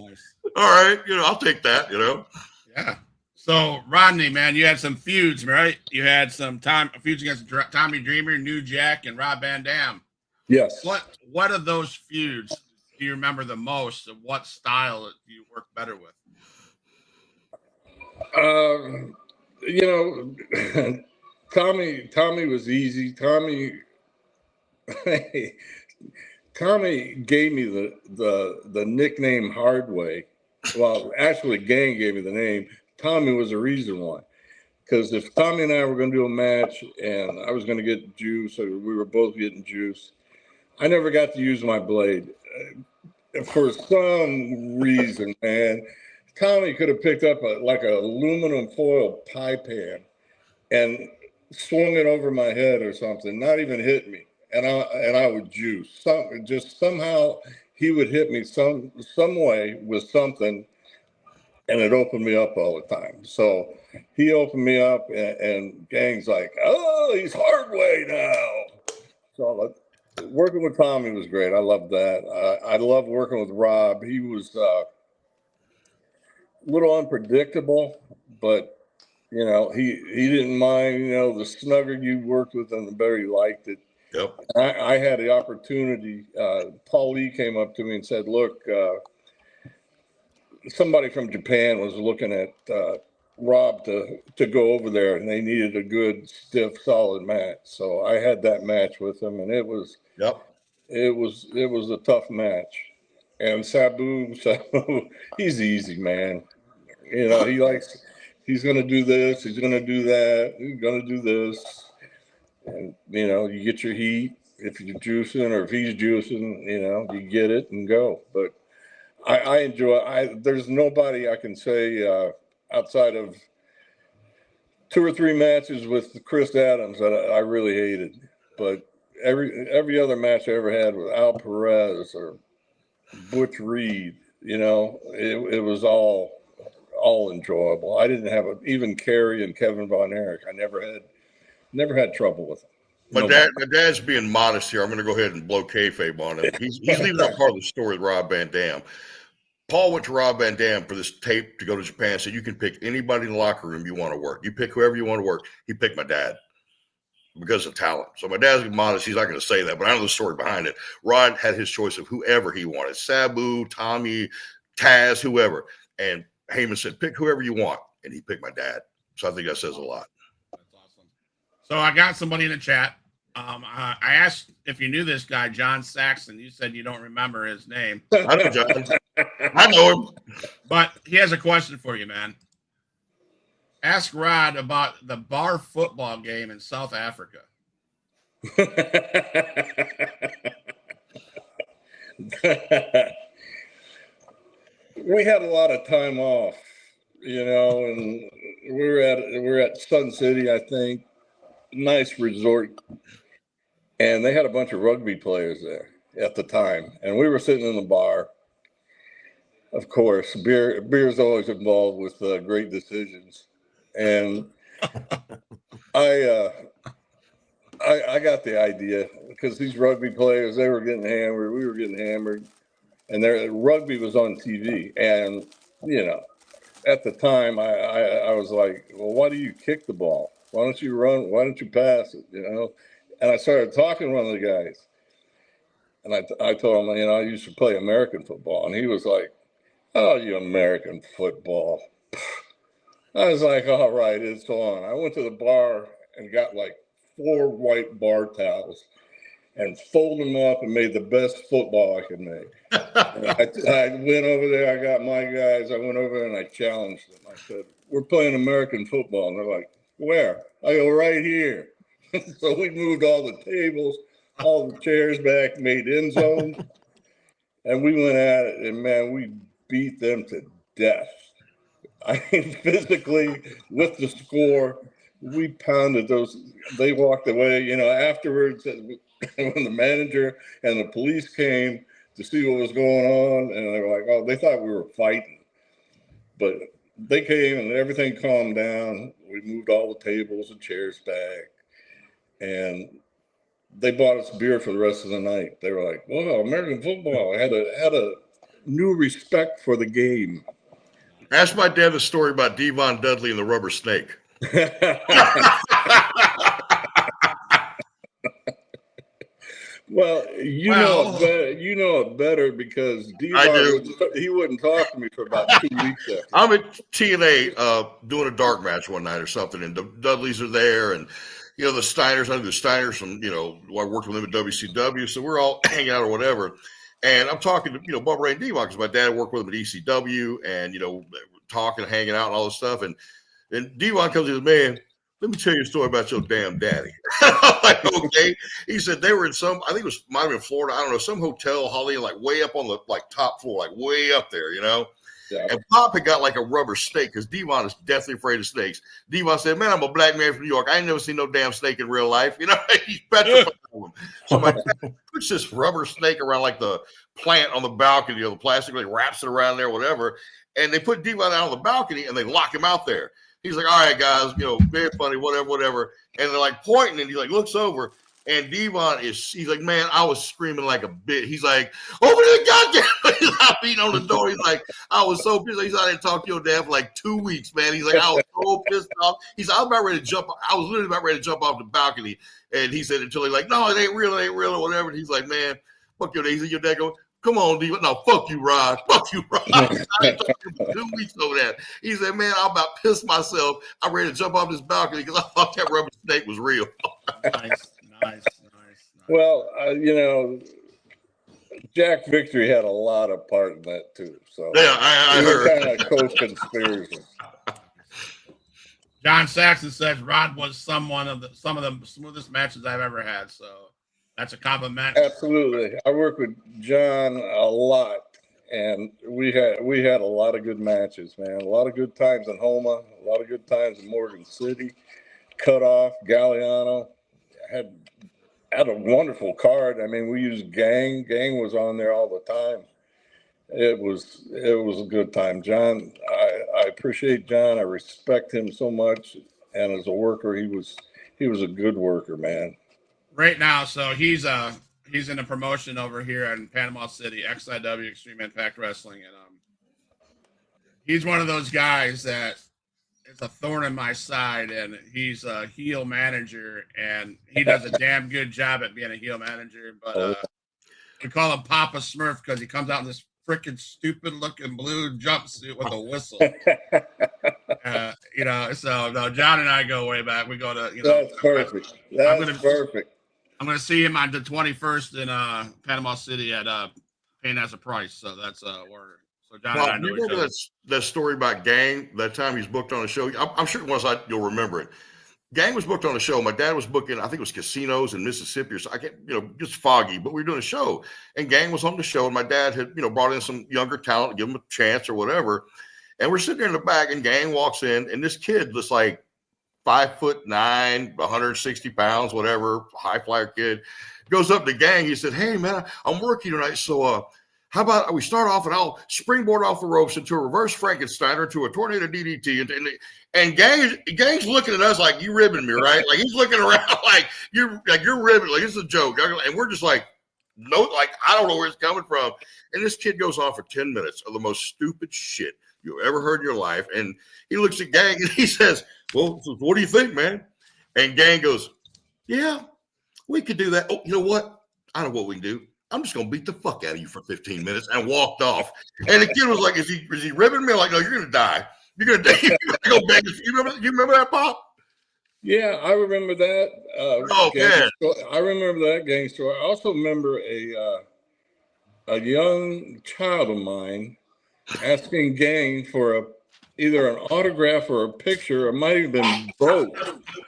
All right. I'll take that, Yeah. So, Rodney, man, you had some feuds, right? You had some feuds against Tommy Dreamer, New Jack, and Rob Van Dam. Yes. What of those feuds do you remember the most? And what style do you work better with? Tommy was easy. Tommy gave me the nickname Hardway. Well, actually, Gang gave me the name. Tommy was the reason why. Because if Tommy and I were going to do a match and I was going to get juice, or we were both getting juice, I never got to use my blade. For some reason, man, Tommy could have picked up an aluminum foil pie pan and swung it over my head or something, not even hit me. And I would juice. Somehow he would hit me some way with something, and it opened me up all the time. So he opened me up, and Gang's like, oh, he's Hardway now. So working with Tommy was great. I loved that. I love working with Rob. He was a little unpredictable, but he didn't mind. The snugger you worked with him, the better you liked it. Yep. I had the opportunity. Paul Lee came up to me and said, "Look, somebody from Japan was looking at Rob to go over there, and they needed a good, stiff, solid match. So I had that match with him, and it was a tough match. And Sabu, he's easy, man. He's going to do this, he's going to do that, he's going to do this. And, you get your heat if you're juicing or if he's juicing, you get it and go. But I enjoy, there's nobody I can say outside of 2 or 3 matches with Chris Adams that I really hated. But every other match I ever had with Al Perez or Butch Reed, it was all enjoyable. I didn't have even Kerry and Kevin Von Erich. I never had trouble with them. My dad's being modest here. I'm going to go ahead and blow kayfabe on him. He's leaving out part of the story with Rob Van Dam. Paul went to Rob Van Dam for this tape to go to Japan. Said, you can pick anybody in the locker room you want to work. You pick whoever you want to work. He picked my dad because of talent. So my dad's modest. He's not going to say that, but I know the story behind it. Rod had his choice of whoever he wanted. Sabu, Tommy, Taz, whoever. And Heyman said, pick whoever you want. And he picked my dad. So I think that says a lot. That's awesome. So I got somebody in the chat. I asked if you knew this guy, John Saxon. You said you don't remember his name. I know John. I know him. But he has a question for you, man. Ask Rod about the bar football game in South Africa. We had a lot of time off, and we were at Sun City, I think. Nice resort. And they had a bunch of rugby players there at the time. And we were sitting in the bar. Of course, beer's always involved with great decisions. And I got the idea because these rugby players, they were getting hammered. We were getting hammered. And rugby was on TV. And, at the time, I was like, well, why do you kick the ball? Why don't you run? Why don't you pass it? And I started talking to one of the guys. And I told him, I used to play American football. And he was like, oh, you American football. I was like, all right, it's on. I went to the bar and got like 4 white bar towels and folded them up and made the best football I could make. I went over there. I got my guys. I went over there and I challenged them. I said, we're playing American football. And they're like, where? I go, right here. So we moved all the tables, all the chairs back, made end zones. And we went at it. And, man, we beat them to death. I mean, physically, with the score, we pounded those. They walked away. Afterwards, when the manager and the police came to see what was going on, and they were like, oh, they thought we were fighting. But they came and everything calmed down. We moved all the tables and chairs back. And they bought us beer for the rest of the night. They were like, wow, American football. I had a new respect for the game. Ask my dad the story about Devon Dudley and the rubber snake. Well, you know it better because Devon he wouldn't talk to me for about 2 weeks after. I'm at TNA doing a dark match one night or something, and the Dudleys are there, and the Steiners, I know the Steiners from I worked with them at WCW, so we're all hanging out or whatever. And I'm talking to Bubba Ray and Devon because my dad worked with them at ECW, and talking, hanging out, and all this stuff. And Devon comes in, man, let me tell you a story about your damn daddy. I'm like, okay. He said they were in I think it might have been Florida, I don't know, some hotel, Holly, like way up on the top floor, like way up there, Yeah. And Pop had got like a rubber snake because Devon is deathly afraid of snakes. Devon said, man, I'm a black man from New York. I ain't never seen no damn snake in real life. He's petrified of them. So my dad puts this rubber snake around like the plant on the balcony, the plastic, like wraps it around there, whatever. And they put Devon out on the balcony and they lock him out there. He's like, all right, guys, very funny, whatever. And they're like pointing and he like looks over And Devon he's like, man, I was screaming like a bitch. He's like, over there, goddamn. He's not beating on the door. He's like, I was so pissed. He's like, I didn't talk to your dad for like 2 weeks, man. He's like, I was so pissed off. He's like, I was about ready to jump. I was literally about ready to jump off the balcony. And he said, until he's like, no, it ain't real, or whatever. And he's like, man, fuck your dad. He said, your dad goes, come on, Devon. No, fuck you, Rod. Fuck you, Rod. I ain't talking for 2 weeks over that. He said, man, I'm about pissed myself. I'm ready to jump off this balcony because I thought that rubber snake was real. Nice. Well, Jack Victory had a lot of part in that too. So Yeah, I heard. Kind of co-conspiracy. John Saxon says Rod was some of the smoothest matches I've ever had. So that's a compliment. Absolutely. I worked with John a lot, and we had a lot of good matches, man. A lot of good times in Homa, a lot of good times in Morgan City, Cutoff, Galliano. Had a wonderful card. I mean, we used Gang. Gang was on there all the time. It was a good time. John, I appreciate John. I respect him so much, and as a worker, he was a good worker, man. Right now, so he's in a promotion over here in Panama City, XIW Extreme Impact Wrestling, and he's one of those guys that is a thorn in my side, and he's a heel manager, and he does a damn good job at being a heel manager. But we call him Papa Smurf because he comes out in this freaking stupid looking blue jumpsuit with a whistle. So no, John and I go way back. We go to That's perfect. Perfect. I'm going to see him on the 21st in Panama City at Paying as a Price. So that's where. So John and I know you remember that story about Gang? That time he was booked on a show. I'm sure once you'll remember it. Gang was booked on a show. My dad was booking, I think it was casinos in Mississippi or so. I can't, just foggy, but we were doing a show. And Gang was on the show. And my dad had, brought in some younger talent, give him a chance or whatever. And we're sitting there in the back, and Gang walks in, and this kid was like 5'9", 160 pounds, whatever, high flyer kid, goes up to Gang. He said, "Hey man, I'm working tonight. So how about we start off and I'll springboard off the ropes into a reverse Frankenstein or to a tornado DDT." And Gang's looking at us like, you ribbing me, right? Like he's looking around like you're ribbing, like it's a joke. And we're just like, no, like I don't know where it's coming from. And this kid goes on for 10 minutes of the most stupid shit you ever heard in your life. And he looks at Gang and he says, "Well, what do you think, man?" And Gang goes, "Yeah, we could do that. Oh, you know what? I know what we can do. I'm just gonna beat the fuck out of you for 15 minutes," and walked off. And the kid was like, "Is he ribbing me?" I'm like, "No, you're gonna die. You're gonna die. You're gonna go back." You remember that, Pop? Yeah, I remember that. I remember that Gang story. I also remember a young child of mine asking Gang for either an autograph or a picture. It might have been both.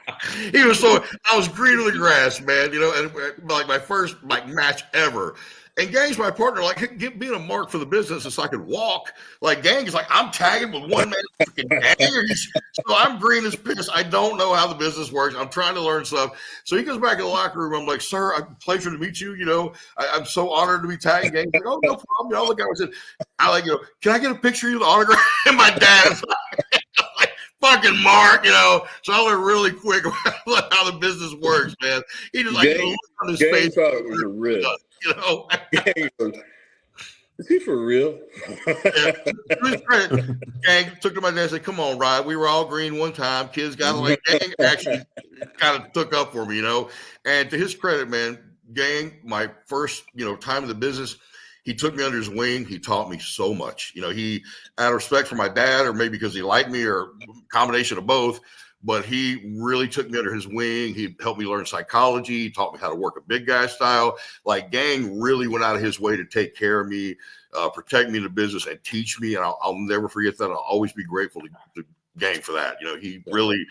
I was green to the grass, man, and like my first match ever. And Gang's my partner, like being a mark for the business so I could walk. Like Gang is like, I'm tagging with one man freaking Gang. So I'm green as piss. I don't know how the business works. I'm trying to learn stuff. So he goes back in the locker room. I'm like, "Sir, a pleasure to meet you. I'm so honored to be tagging." Gang. He's like, "Oh, no problem." I look at him and said, "Can I get a picture of you, the autograph?" And my dad's like, "Fucking Mark," So I learned really quick about how the business works, man. He just like look on his face. Thought it was a rib. Gang goes, "Is he for real?" Gang took to my dad and said, "Come on, Rod. We were all green one time. Kids got like Gang actually kind of took up for me, And to his credit, man, Gang, my first, time in the business, he took me under his wing. He taught me so much. He out of respect for my dad, or maybe because he liked me, or a combination of both. But he really took me under his wing. He helped me learn psychology. He taught me how to work a big guy style. Like Gang really went out of his way to take care of me, protect me in the business, and teach me. And I'll never forget that. I'll always be grateful to Gang for that. He really,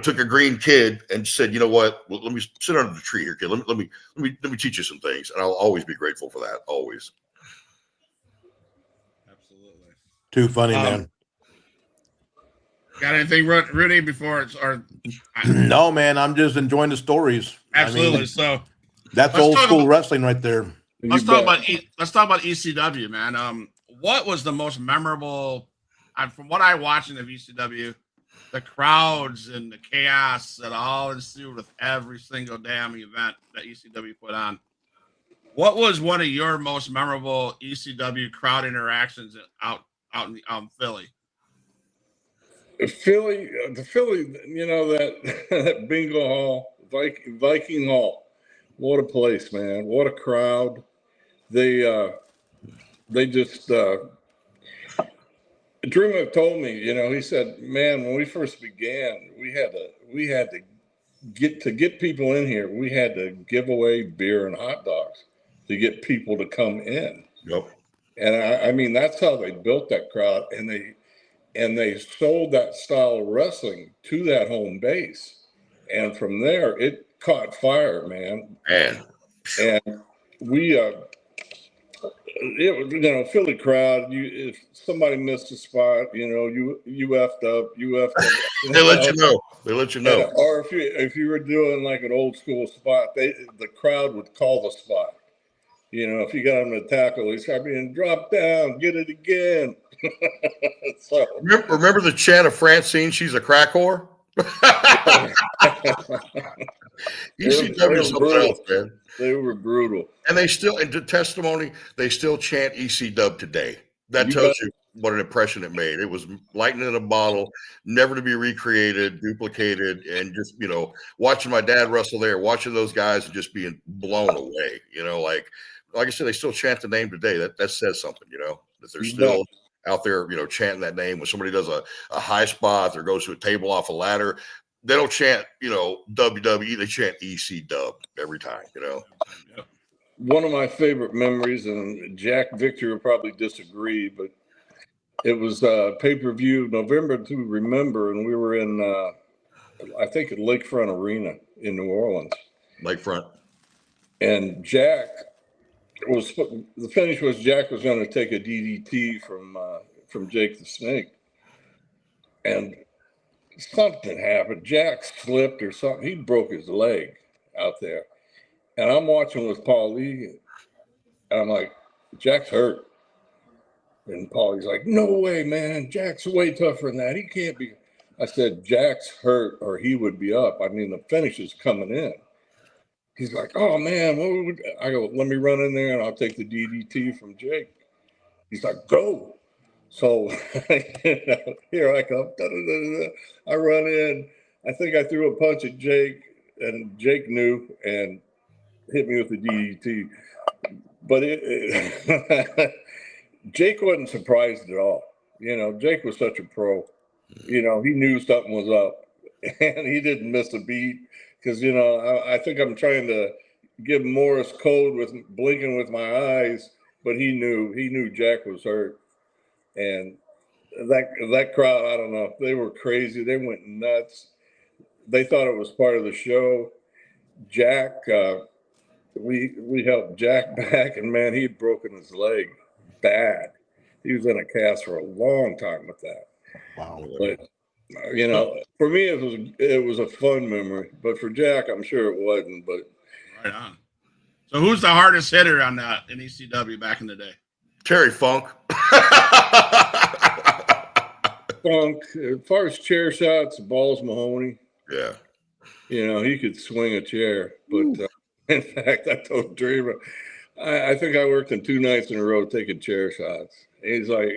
took a green kid and said, "You know what? Well, let me sit under the tree here, kid. Let me teach you some things." And I'll always be grateful for that. Always. Absolutely. Too funny, man. Got anything, Rudy, before it's our? No, man. I'm just enjoying the stories. Absolutely. So that's old school wrestling right there. Let's talk about ECW, man. What was the most memorable? From what I watched in the ECW, the crowds and the chaos that all ensued with every single damn event that ECW put on. What was one of your most memorable ECW crowd interactions out in Philly? The Philly, you know, that, that bingo hall, Viking Hall. What a place, man. What a crowd. They just, Dreamer told me, you know, he said, man, when we first began, we had to get people in here. We had to give away beer and hot dogs to get people to come in. Yep. And I mean, that's how they built that crowd. And they sold that style of wrestling to that home base. And from there, it caught fire, man. And we, it was, you know, Philly crowd. If somebody missed a spot, you know, you effed up. they let you know. They let you know. Or if you were doing like an old school spot, the crowd would call the spot. You know, if you got him to tackle, he's being drop down, get it again. So remember the chant of Francine? She's a crack whore. ECW is something else, man. They were brutal. And they still, in testimony, they still chant ECW today. That tells you what an impression it made. It was lightning in a bottle, never to be recreated, duplicated, and just, you know, watching my dad wrestle there, watching those guys and just being blown away. You know, like I said, they still chant the name today. That says something, you know, that they're still out there, you know, chanting that name. When somebody does a high spot or goes to a table off a ladder, they don't chant, you know, WWE. They chant ECW every time, you know. One of my favorite memories, and Jack Victor will probably disagree, but it was pay-per-view November to Remember, and we were in, I think, at Lakefront Arena in New Orleans. Lakefront. And the finish was Jack was going to take a DDT from Jake the Snake, and something happened. Jack slipped or something. He broke his leg out there. And I'm watching with Paul Lee, and I'm like, Jack's hurt. And Paulie's like, no way, man. Jack's way tougher than that. He can't be. I said, Jack's hurt or he would be up. I mean, the finish is coming in. He's like, oh, man. I go, let me run in there, and I'll take the DDT from Jake. He's like, go. So here I come. I run in. I think I threw a punch at Jake, and Jake knew and hit me with the DDT. But Jake wasn't surprised at all. You know, Jake was such a pro. You know, he knew something was up, and he didn't miss a beat because, you know, I think I'm trying to give Morse code with blinking with my eyes, but he knew Jack was hurt. And that crowd, I don't know, they were crazy. They went nuts. They thought it was part of the show. Jack, we helped Jack back, and man, he'd broken his leg bad. He was in a cast for a long time with that. Wow. But you know, for me, it was a fun memory. But for Jack, I'm sure it wasn't. But right on. So who's the hardest hitter on that in ECW back in the day? Terry Funk. Funk, as far as chair shots, Balls Mahoney. Yeah. You know, he could swing a chair. But in fact, I told Dreamer, I think I worked in 2 nights in a row taking chair shots. He's like,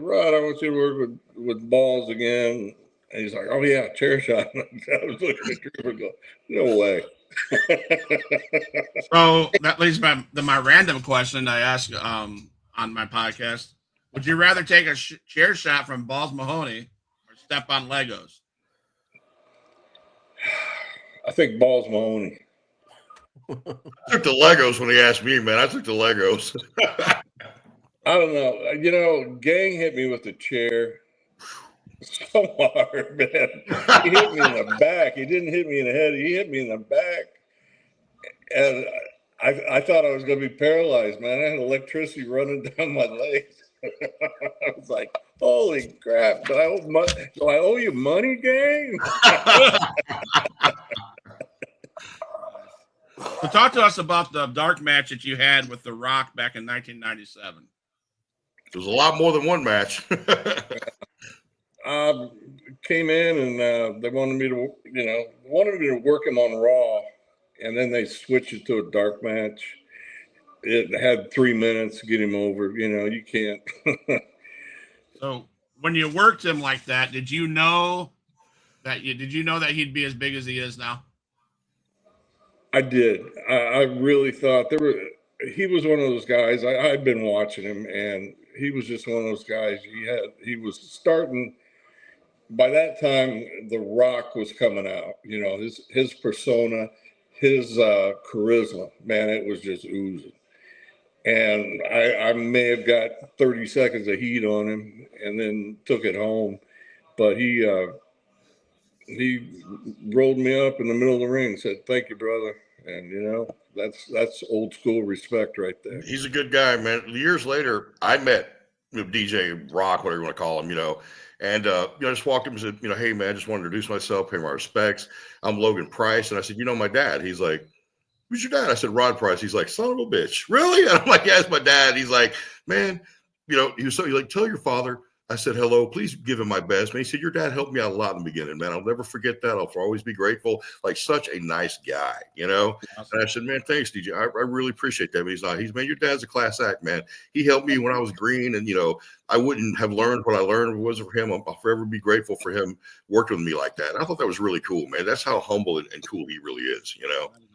Rod, I want you to work with Balls again. And he's like, oh, yeah, chair shot. I was looking at Dreamer and go, no way. So that leads to my random question I ask on my podcast. Would you rather take a chair shot from Balls Mahoney or step on Legos? I think Balls Mahoney. I took the Legos when he asked me, man. I took the Legos. I don't know. You know, Gang hit me with the chair so hard, man. He hit me in the back. He didn't hit me in the head. He hit me in the back. And I thought I was going to be paralyzed, man. I had electricity running down my legs. I was like, holy crap. Do I owe you money, Gang? So talk to us about the dark match that you had with The Rock back in 1997. There was a lot more than one match. came in and they wanted me to work him on Raw, and then they switched it to a dark match. It had 3 minutes to get him over. You can't. So when you worked him like that, did you know that he'd be as big as he is now? I did. I really thought he was one of those guys. I'd been watching him, and he was just one of those guys. He was starting. By that time, The Rock was coming out. His persona, his charisma, man, it was just oozing. And I may have got 30 seconds of heat on him and then took it home. But he rolled me up in the middle of the ring and said, "Thank you, brother." And that's old school respect right there. He's a good guy, man. Years later, I met DJ Rock, whatever you want to call him, and I just walked up and said, "Hey man, I just want to introduce myself, pay my respects. I'm Logan Price." And I said, "My dad." He's like, "Who's your dad?" I said, "Rod Price." He's like, "Son of a bitch, really?" And I'm like, "Yeah, it's my dad." He's like, "Man, he was like, tell your father." I said, "Hello, please give him my best." Man, he said, "Your dad helped me out a lot in the beginning, man. I'll never forget that. I'll always be grateful." Like, such a nice guy, Awesome. And I said, "Man, thanks, DJ. I really appreciate that." But man, your dad's a class act, man. He helped me when I was green, and I wouldn't have learned what I learned if it wasn't for him. I'll forever be grateful for him working with me like that. And I thought that was really cool, man. That's how humble and cool he really is,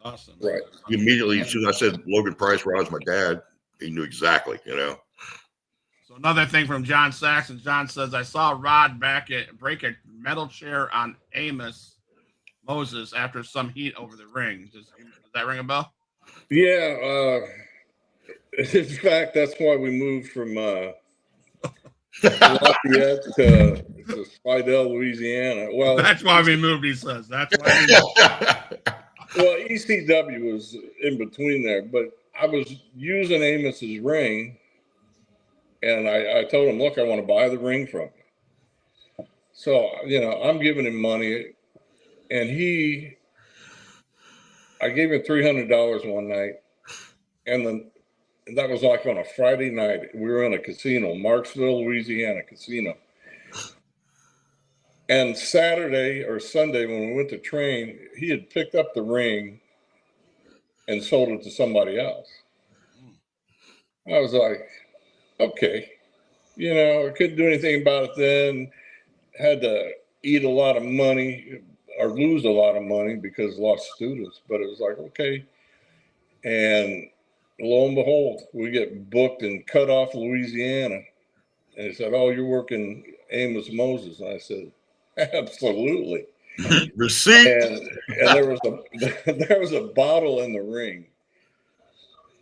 Awesome. Right. He immediately, as soon as I said Logan Price, Rod's my dad, he knew exactly, So another thing from John Saxon. John says, "I saw Rod break a metal chair on Amos Moses after some heat over the ring." Does that ring a bell? Yeah. In fact, that's why we moved from Lafayette to Slidell, Louisiana. Well, that's why we moved. He says that's why. We moved. Well, ECW was in between there, but I was using Amos's ring, and I told him, "Look, I want to buy the ring from you." So, I'm giving him money, and I gave him $300 one night, and then that was like on a Friday night. We were in a casino, Marksville, Louisiana casino. And Saturday or Sunday, when we went to train, he had picked up the ring and sold it to somebody else. I was like, okay, I couldn't do anything about it then. Had to eat a lot of money or lose a lot of money because lost students, but it was like, okay. And lo and behold, we get booked in Cutoff, Louisiana. And he said, "Oh, you're working Amos Moses." And I said, "Absolutely." Receipt. And there was a bottle in the ring.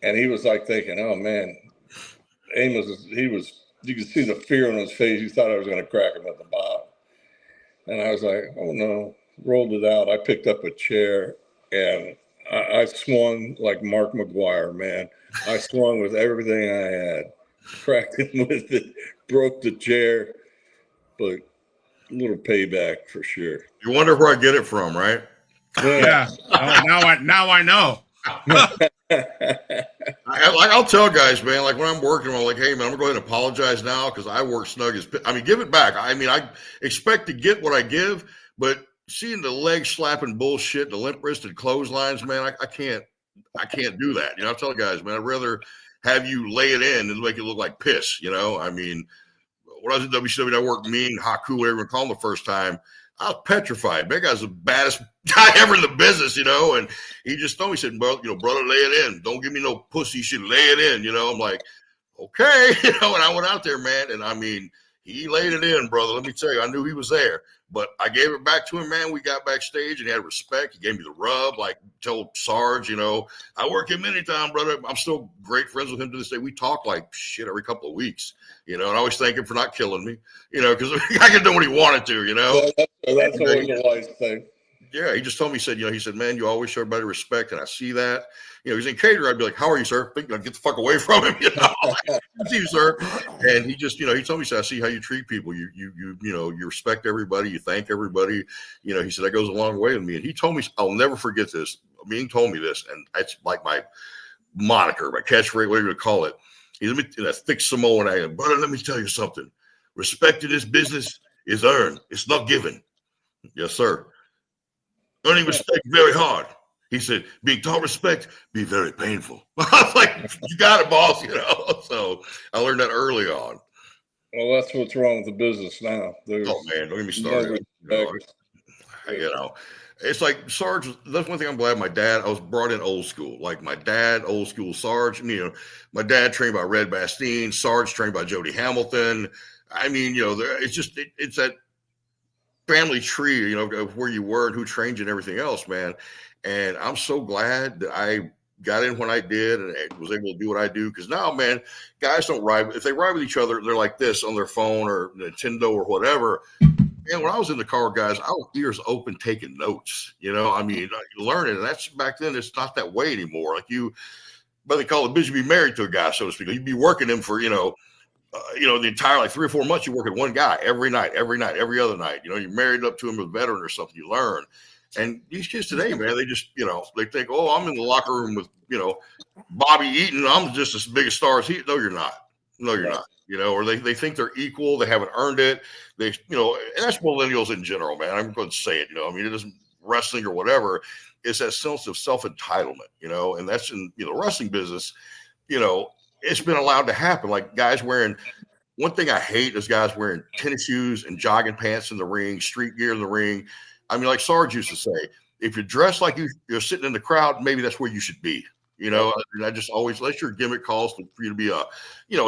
And he was like thinking, "Oh man, Amos you could see the fear on his face. He thought I was going to crack him at the bottle." And I was like, "Oh no," rolled it out. I picked up a chair and I swung like Mark McGuire, man. I swung with everything I had, cracked him with it, broke the chair, but a little payback for sure. You wonder where I get it from, right? Yeah. Now I know. I'll tell guys, man, like when I'm working, I'm like, "Hey man, I'm gonna go ahead and apologize now because I work snug as give it back." I expect to get what I give, but seeing the leg slapping bullshit, the limp wristed clotheslines, man, I can't do that. I tell guys, man, I'd rather have you lay it in and make it look like piss. When I was at WCW, I worked mean, Haku, whatever you call him the first time. I was petrified. That guy's the baddest guy ever in the business, and he just told me, he said, "Brother, lay it in. Don't give me no pussy shit. Lay it in." I'm like, okay. And I went out there, man, and he laid it in, brother. Let me tell you, I knew he was there. But I gave it back to him, man. We got backstage and he had respect. He gave me the rub, like told Sarge, I work him anytime, brother. I'm still great friends with him to this day. We talk like shit every couple of weeks, and I always thank him for not killing me, because I could do what he wanted to, Well, that's always a wise thing. Yeah, he just told me, he said, "Man, you always show everybody respect, and I see that." He's in catering. I'd be like, "How are you, sir?" Get the fuck away from him, See you, sir. And he just, he told me, he said, "I see how you treat people. You respect everybody. You thank everybody." He said that goes a long way with me. And he told me, I'll never forget this. He told me this, and that's like my moniker, my catchphrase, whatever you call it. He's in a thick Samoan accent. "Brother, let me tell you something. Respect in this business is earned. It's not given. Yes, sir. Earning respect very hard. He said, being taught respect be very painful. I was like, you got it, boss, So I learned that early on. Well, that's what's wrong with the business now. There's Oh, man, don't get me started. It's like Sarge, that's one thing I'm glad I was brought in old school. Like my dad, old school Sarge, my dad trained by Red Bastien, Sarge trained by Jody Hamilton. I mean, it's that family tree, of where you were and who trained you and everything else, man. And I'm so glad that I got in when I did and was able to do what I do. Because now, man, guys don't ride. If they ride with each other, they're like this on their phone or Nintendo or whatever. And when I was in the car, guys, I was ears open taking notes. I mean, learning. And that's back then. It's not that way anymore. Like but they call it busy be married to a guy, so to speak. You'd be working him for the entire 3 or 4 months. You work with one guy every night, every other night. You're married up to him as a veteran or something. You learn. And these kids today, man, they just they think, oh, I'm in the locker room with Bobby Eaton. I'm just as big a star as he. No, you're not. No, you're not. Or they think they're equal. They haven't earned it. They, and that's millennials in general, man. I'm going to say it. I mean, it isn't wrestling or whatever. It's that sense of self-entitlement, and that's in the wrestling business. It's been allowed to happen. Like guys wearing. One thing I hate is guys wearing tennis shoes and jogging pants in the ring, street gear in the ring. I mean, like Sarge used to say, if you're dressed like you're sitting in the crowd, maybe that's where you should be. And I just always let your gimmick calls for you to be a,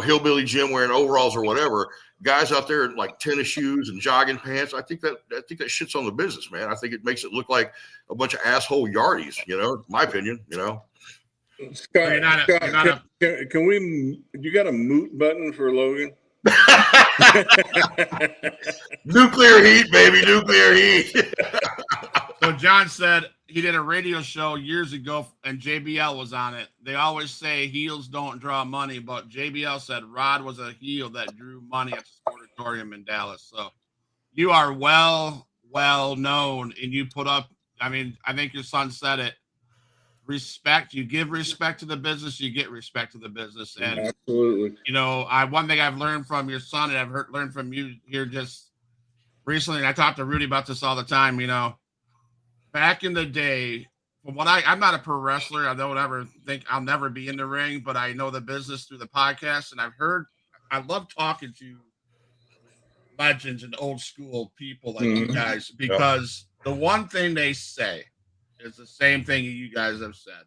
hillbilly Jim wearing overalls or whatever. Guys out there in like tennis shoes and jogging pants. I think that shit's on the business, man. I think it makes it look like a bunch of asshole yardies. My opinion. Scott, can we? You got a moot button for Logan? Nuclear heat, baby, nuclear heat. So John said he did a radio show years ago and JBL was on it. They always say heels don't draw money, but JBL said Rod was a heel that drew money at the Sportatorium in Dallas. So you are well known, and you put up, I mean, I think your son said it, respect. You give respect to the business, you get respect to the business. And absolutely, one thing I've learned from your son, and I've learned from you here just recently, and I talk to Rudy about this all the time, back in the day, from what I'm not a pro wrestler. I don't ever think I'll never be in the ring, but I know the business through the podcast, and I love talking to legends and old school people like you guys, because the one thing they say is the same thing you guys have said.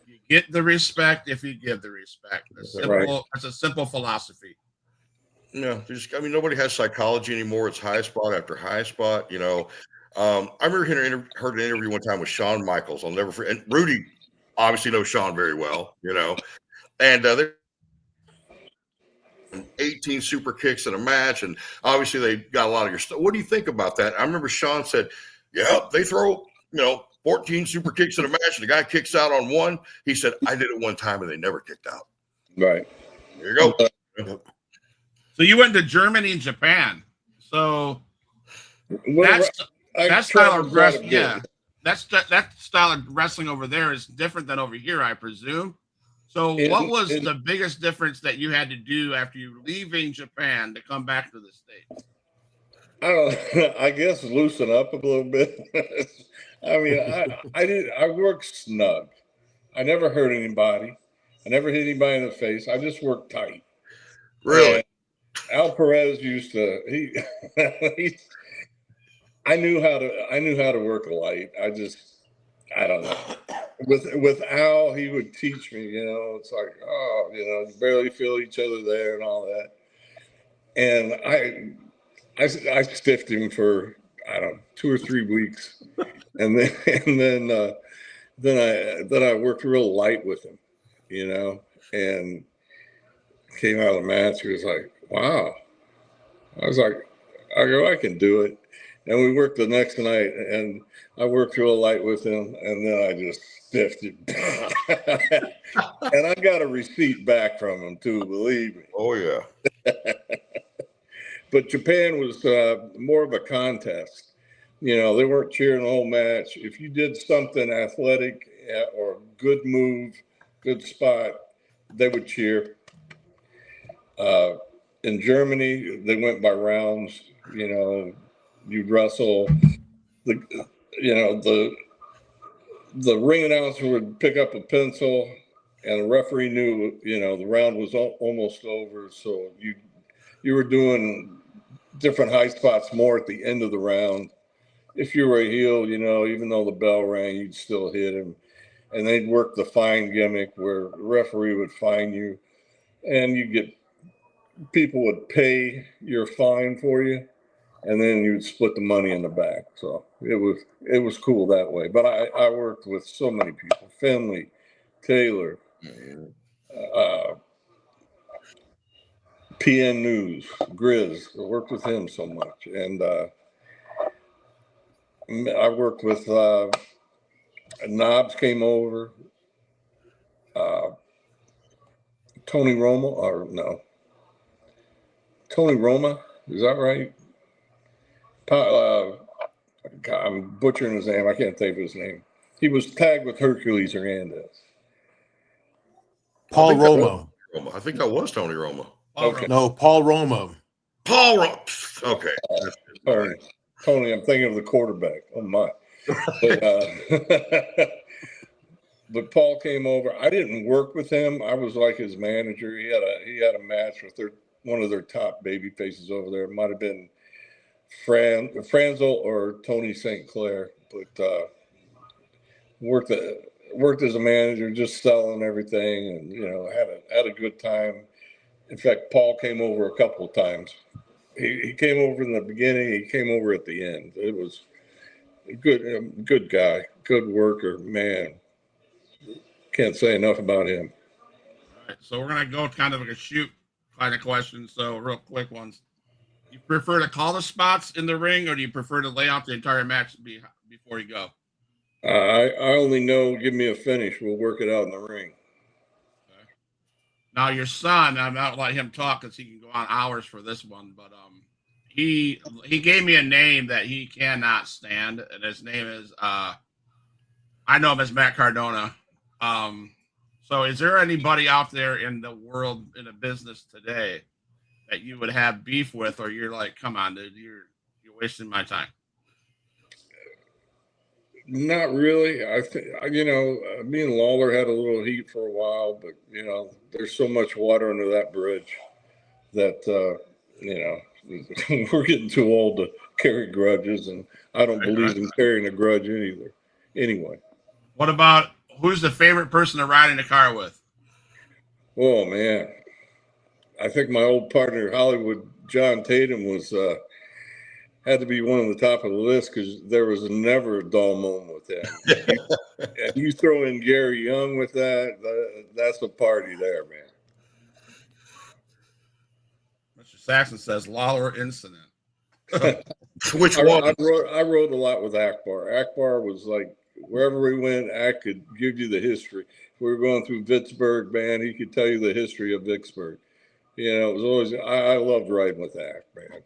You get the respect if you give the respect. It's a simple philosophy. Yeah, nobody has psychology anymore. It's high spot after high spot. I remember heard an interview one time with Shawn Michaels. I'll never forget. And Rudy obviously knows Shawn very well, and they're 18 super kicks in a match, and obviously they got a lot of your stuff. What do you think about that? I remember Shawn said, "Yeah, they throw 14 super kicks in a match, and the guy kicks out on one." He said, "I did it one time, and they never kicked out." Right. There you go. So you went to Germany and Japan. So that style of wrestling, that style of wrestling over there is different than over here, I presume. So what was the biggest difference that you had to do after you leaving Japan to come back to the States? I guess loosen up a little bit. I mean, I worked snug. I never hurt anybody. I never hit anybody in the face. I just worked tight. Really? And Al Perez used to, I knew how to work a light. I don't know. With Al, he would teach me, it's like, you barely feel each other there and all that. And I stiffed him for, 2 or 3 weeks. And then I worked real light with him, and came out of the match. He was like, wow. I was like, I can do it. And we worked the next night, and I worked real light with him, and then I just stiffed him. And I got a receipt back from him, too, believe me. Oh, yeah. But Japan was more of a contest. They weren't cheering the whole match. If you did something athletic or good move, good spot, they would cheer. In Germany, they went by rounds. you'd wrestle. The ring announcer would pick up a pencil, and the referee knew, the round was almost over. So you were doing different high spots more at the end of the round. If you were a heel, even though the bell rang, you'd still hit him. And they'd work the fine gimmick where the referee would fine you, and people would pay your fine for you, and then you would split the money in the back. So it was cool that way. But I worked with so many people: Finley, Taylor, PN News, Grizz. I worked with him so much, and I worked with Knobs came over. Tony Roma, is that right? God, I'm butchering his name. I can't think of his name. He was tagged with Hercules Hernandez. Paul Roma. I think that was Tony Roma. Okay. No, Paul Roma. Paul Roma. Okay. Sorry. Tony, I'm thinking of the quarterback. Oh, my. But, but Paul came over. I didn't work with him. I was like his manager. He had a match with one of their top baby faces over there. It might have been Franzel or Tony St. Clair, but worked as a manager, just selling everything, and had a good time. In fact, Paul came over a couple of times. He came over in the beginning. He came over at the end. It was a good guy, good worker, man. Can't say enough about him. All right, so we're gonna go kind of like a shoot kind of question. So real quick ones. You prefer to call the spots in the ring, or do you prefer to lay out the entire match before you go? I only know. Give me a finish. We'll work it out in the ring. Okay. Now your son, I'm not letting him talk because he can go on hours for this one, but he gave me a name that he cannot stand, and his name is I know him as Matt Cardona. So is there anybody out there in the world, in the business today, that you would have beef with, or you're like, come on, dude, you're wasting my time? Not really. I think me and Lawler had a little heat for a while, but there's so much water under that bridge that we're getting too old to carry grudges, and I don't believe in carrying a grudge either. Anyway, what about who's the favorite person to ride in the car with? Oh man, I think my old partner Hollywood John Tatum was had to be one of the top of the list because there was never a dull moment with him. And you throw in Gary Young with that's a party there, man. Mr. Saxon says Lawler incident. Which one? I rode a lot with Akbar. Akbar was like, wherever we went, Ak could give you the history. If we were going through Vicksburg, man, he could tell you the history of Vicksburg. It was always, I loved riding with Ak, man.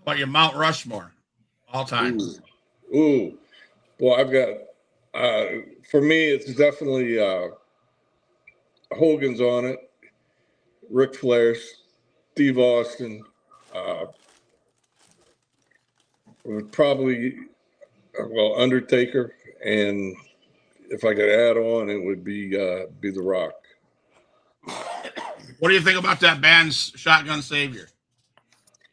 About your Mount Rushmore, all time. Ooh. Well, I've got, for me, it's definitely Hogan's on it, Ric Flair, Steve Austin, probably, Undertaker, and if I could add on, it would be The Rock. What do you think about that band's Shotgun Savior?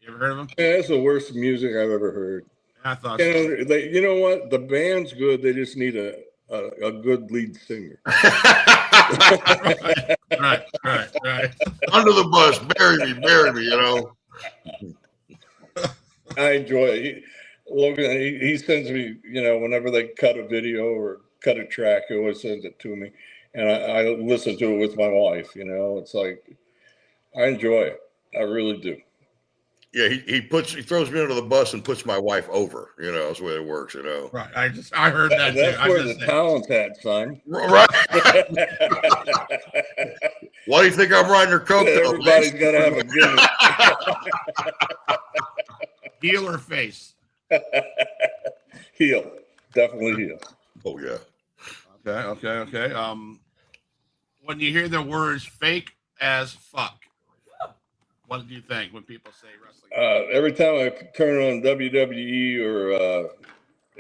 You ever heard of them? Yeah, that's the worst music I've ever heard. I thought so. You know what? The band's good. They just need a good lead singer. Right. Under the bus, bury me, I enjoy it. Logan, he sends me, whenever they cut a video or cut a track, he always sends it to me. And I listen to it with my wife, It's like, I enjoy it. I really do. Yeah, he throws me under the bus and puts my wife over. That's the way it works. Right. I heard that. That's too. where the talent's at, son. Right. Why do you think I'm riding her coat? Everybody's got to have a gimmick. Heel or face? Heel, definitely heel. Oh yeah. Okay. When you hear the words "fake as fuck," What do you think when people say wrestling? Every time I turn on WWE or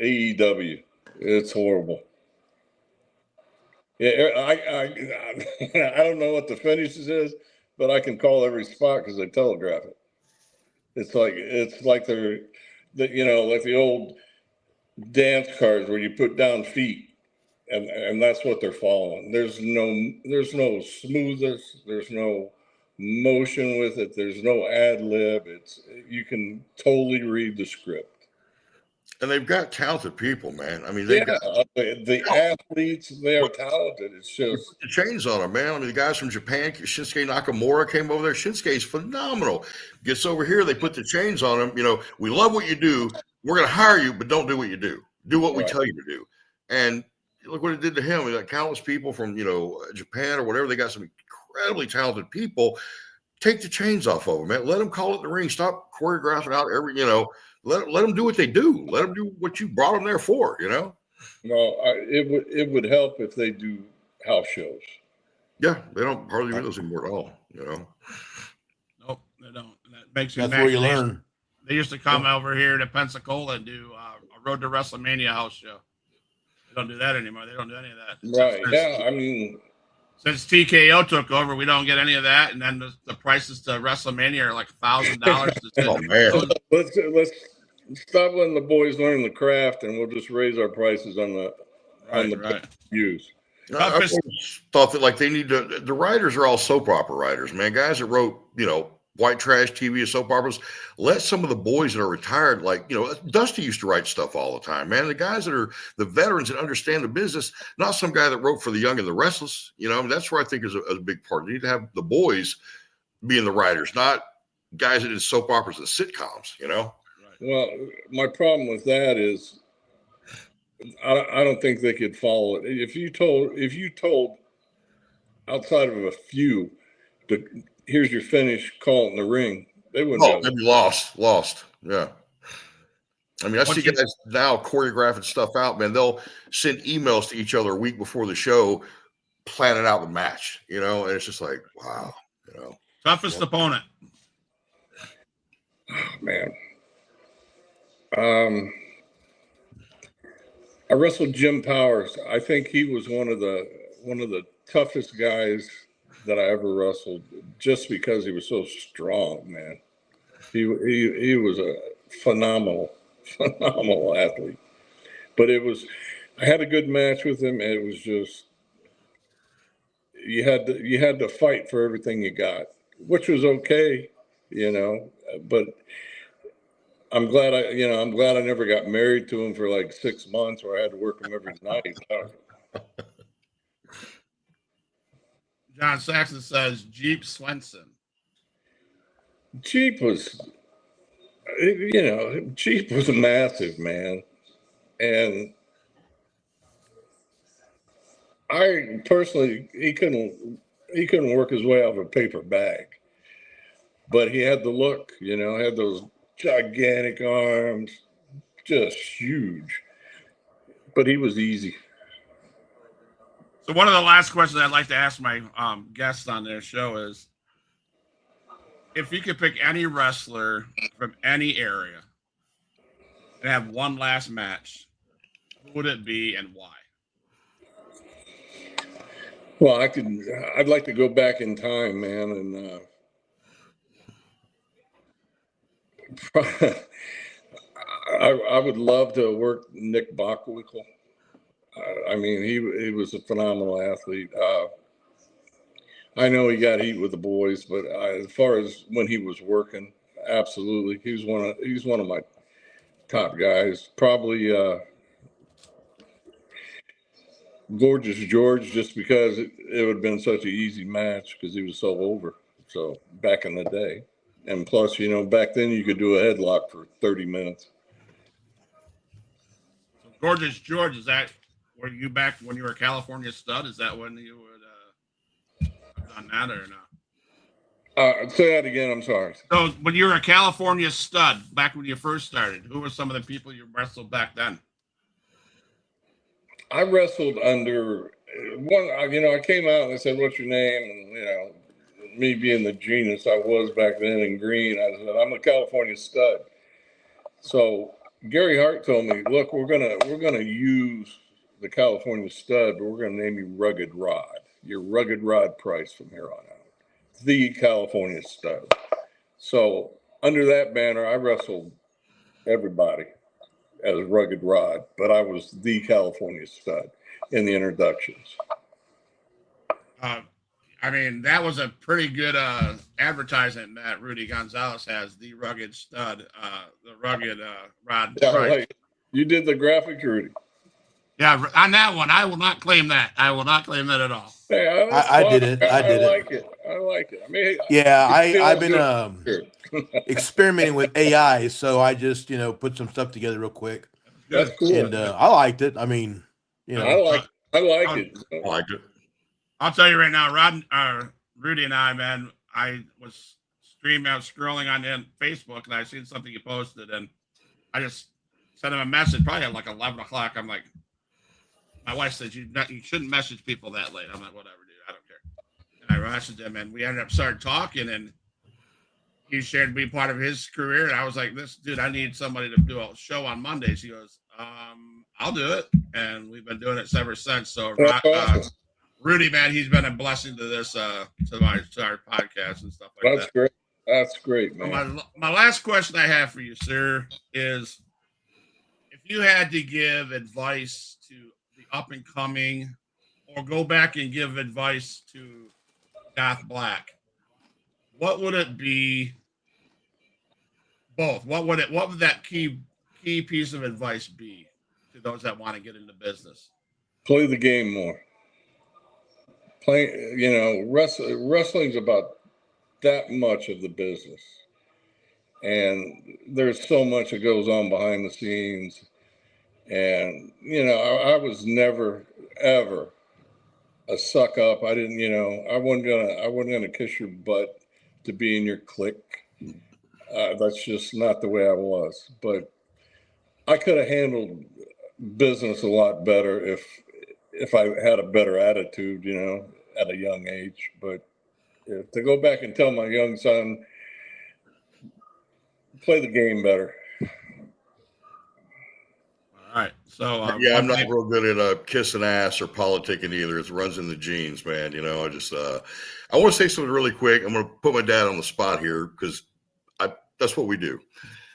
AEW, it's horrible. Yeah, I don't know what the finishes is, but I can call every spot because they telegraph it. It's like they're, like the old dance cards where you put down feet, and that's what they're following. There's no smoothness. There's no motion with it. There's no ad lib. You can totally read the script. And they've got talented people, man. I mean, Yeah, the athletes, they are talented. It's just the chains on them, man. I mean, the guys from Japan, Shinsuke Nakamura came over there. Shinsuke's phenomenal. Gets over here, they put the chains on him. We love what you do. We're going to hire you, but don't do what you do. Do what we tell you to do. And look what it did to him. We got countless people from, Japan or whatever. They got some incredibly talented people. Take the chains off of them, man. Let them call it in the ring. Stop choreographing out let them do what they do. Let them do what you brought them there for, Well, it would help if they do house shows. Yeah, they don't hardly do those anymore at all, Nope, they don't. And that makes me That's mad. where you learn. They used to come over here to Pensacola and do a Road to WrestleMania house show. They don't do that anymore. They don't do any of that. Right. Yeah. I mean, since TKO took over, we don't get any of that. And then the prices to WrestleMania are like $1,000. Oh, man. Let's stop letting the boys learn the craft, and we'll just raise our prices on the views. I always thought that they need to. The writers are all soap opera writers, man. Guys that wrote, white trash TV soap operas. Let some of the boys that are retired, Dusty used to write stuff all the time, man. The guys that are the veterans that understand the business, not some guy that wrote for the young and the restless. That's where I think is a big part. You need to have the boys being the writers, not guys that did soap operas and sitcoms. Well, my problem with that is I don't think they could follow it. If you told outside of a few, here's your finish, call it in the ring, they wouldn't. They'd be lost. Yeah. I mean, I see guys now choreographing stuff out, man. They'll send emails to each other a week before the show, planning out the match, and it's just like, wow, Toughest opponent. Oh, man. I wrestled Jim Powers. I think he was one of the toughest guys that I ever wrestled, just because he was so strong, man. He was a phenomenal athlete. But I had a good match with him, and it was just you had to fight for everything you got, which was okay, but I'm glad I never got married to him for like 6 months, where I had to work him every night. John Saxon says Jeep Swenson. Jeep was massive, man. And I personally, he couldn't work his way out of a paper bag, but he had the look, had those gigantic arms, just huge. But he was easy. So one of the last questions I'd like to ask my guests on their show is, if you could pick any wrestler from any area and have one last match, who would it be and why? Well, I'd like to go back in time, man, and I would love to work Nick Bockwinkel. I mean, he was a phenomenal athlete. I know he got heat with the boys, but as far as when he was working, absolutely, he's one of my top guys. Probably Gorgeous George, just because it would have been such an easy match because he was so over. So back in the day, and plus, back then you could do a headlock for 30 minutes. So Gorgeous George, were you back when you were a California stud? Is that when you would have done that or not? Say that again. I'm sorry. So when you were a California stud, back when you first started, who were some of the people you wrestled back then? I wrestled under one. I came out and they said, "What's your name?" And me being the genius I was back then in green, I said, I'm a California stud. So Gary Hart told me, look, we're gonna use the California stud, but we're gonna name you Rugged Rod. You're Rugged Rod Price from here on out. The California stud. So under that banner, I wrestled everybody as Rugged Rod, but I was the California stud in the introductions. I mean, that was a pretty good advertisement that Rudy Gonzalez has, the rugged stud, the rugged Rod. Yeah, Price. like, you did the graphics, Rudy. Yeah, on that one, I will not claim that. I will not claim that at all. Hey, I did it. I did like it. I like it. I mean, Yeah, I've been Sure. experimenting with AI, so I just put some stuff together real quick, That's cool. and I liked it. I mean, I like it. I liked it. I'll tell you right now, Rudy and I, man, I was scrolling on Facebook, and I seen something you posted, and I just sent him a message, probably at like 11 o'clock. I'm like, my wife said, you shouldn't message people that late. I'm like, whatever, dude, I don't care. And I messaged him, and we ended up starting talking, and he shared me part of his career, and I was like, this dude, I need somebody to do a show on Mondays. He goes, I'll do it, and we've been doing it ever since. So Awesome. Rudy, man, he's been a blessing to this to our podcast and stuff like that. Great. That's great, man. My last question I have for you, sir, is if you had to give advice to the up and coming, or go back and give advice to Goth Black, what would it be? Both. What would that key piece of advice be to those that want to get into business? Play the game more. Wrestling's about that much of the business, and there's so much that goes on behind the scenes. And I was never ever a suck up. I didn't, I wasn't gonna kiss your butt to be in your clique. That's just not the way I was. But I could have handled business a lot better if I had a better attitude, at a young age. But to go back and tell my young son, play the game better. All right. So I'm not real good at kissing ass or politicking either. It runs in the genes, man. I just I want to say something really quick. I'm going to put my dad on the spot here because that's what we do.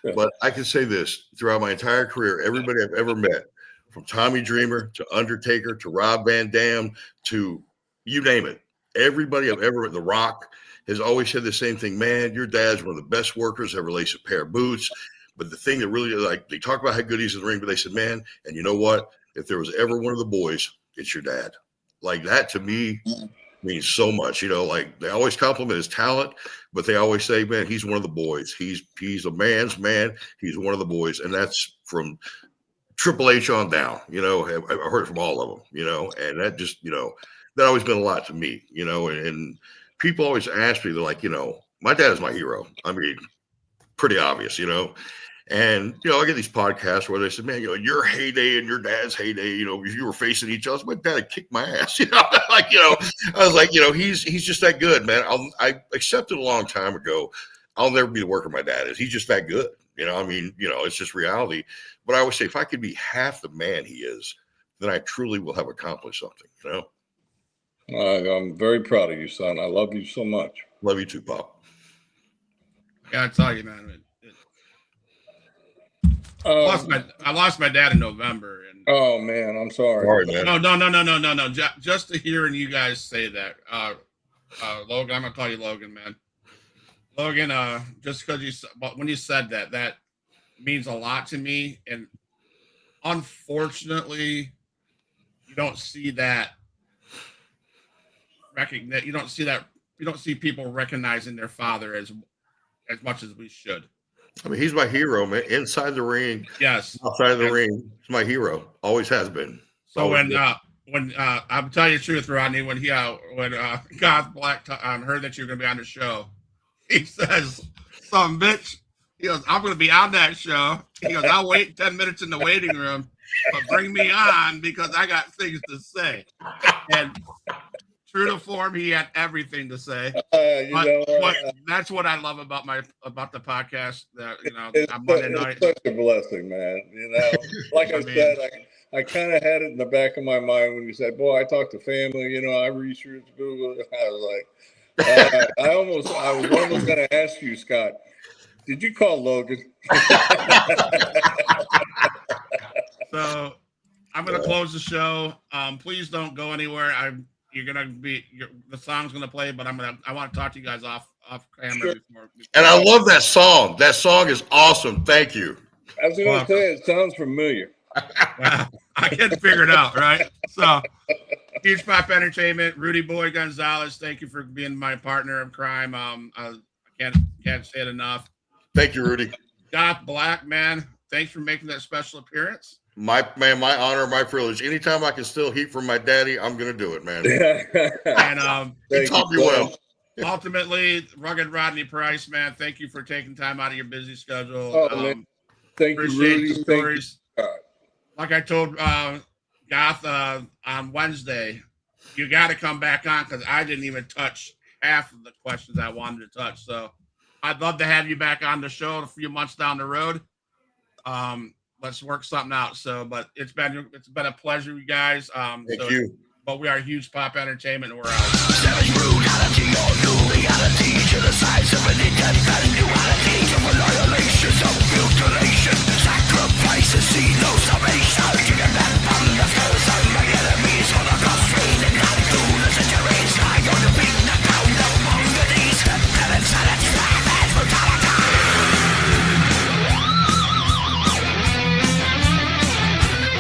Yeah. But I can say this: throughout my entire career, everybody I've ever met, from Tommy Dreamer to Undertaker to Rob Van Dam to you name it, everybody I've ever met, The Rock, has always said the same thing. Man, your dad's one of the best workers ever laced a pair of boots. But the thing that really, they talk about how good he's in the ring, but they said, man, and you know what? If there was ever one of the boys, it's your dad. Like, that to me means so much. They always compliment his talent, but they always say, man, he's one of the boys. He's a man's man. He's one of the boys. And that's from Triple H on down. I've heard it from all of them, and that just, that always meant a lot to me, and people always ask me, they're like, my dad is my hero. I mean, pretty obvious, and, I get these podcasts where they say, man, your heyday and your dad's heyday, if you were facing each other, my dad kicked my ass, I was like, he's just that good, man. I accepted a long time ago. I'll never be the worker my dad is. He's just that good. It's just reality. But I always say, if I could be half the man he is, then I truly will have accomplished something, I'm very proud of you, son. I love you so much. Love you too, Pop. Yeah, I tell you, man. I lost my dad in November. And oh man, I'm sorry. Sorry, man. No. Just to hearing you guys say that, Logan, I'm gonna call you Logan, man. Logan, just because when you said that means a lot to me, and unfortunately, you don't see that you don't see people recognizing their father as much as we should. I mean, he's my hero, man. Inside the ring, yes. Outside of the ring, he's my hero. Always has been. So when I'm telling you the truth, Rodney, when Goth Black heard that you're going to be on the show, he says, "Some bitch." He goes, "I'm going to be on that show." He goes, "I'll wait 10 minutes in the waiting room, but bring me on because I got things to say." And True to form, he had everything to say. That's what I love about the podcast. That on Monday night, it's such a blessing, man. Like I said, I kind of had it in the back of my mind when you said, "Boy, I talked to family." I researched Google. I was like, I was almost going to ask you, Scott, did you call Logan? So I'm going to close the show. Please don't go anywhere. The song's going to play, but I want to talk to you guys off camera. Sure. Before. And I love that song. That song is awesome. Thank you. I was going to say, it sounds familiar. I couldn't figure it out, right? So, Huge Pop Entertainment, Rudy Boy Gonzalez, thank you for being my partner in crime. I can't say it enough. Thank you, Rudy. Goth Black, man, thanks for making that special appearance. My honor, my privilege. Anytime I can steal heat from my daddy, I'm gonna do it, man. And he taught me well. Ultimately, Rugged Rodney Price, man, thank you for taking time out of your busy schedule. Thank you, Rudy. The stories. Like I told Goth on Wednesday, you got to come back on because I didn't even touch half of the questions I wanted to touch. So I'd love to have you back on the show a few months down the road. Let's work something out. So, but it's been a pleasure, you guys. Thank you. But we are Huge Pop Entertainment, and we're out.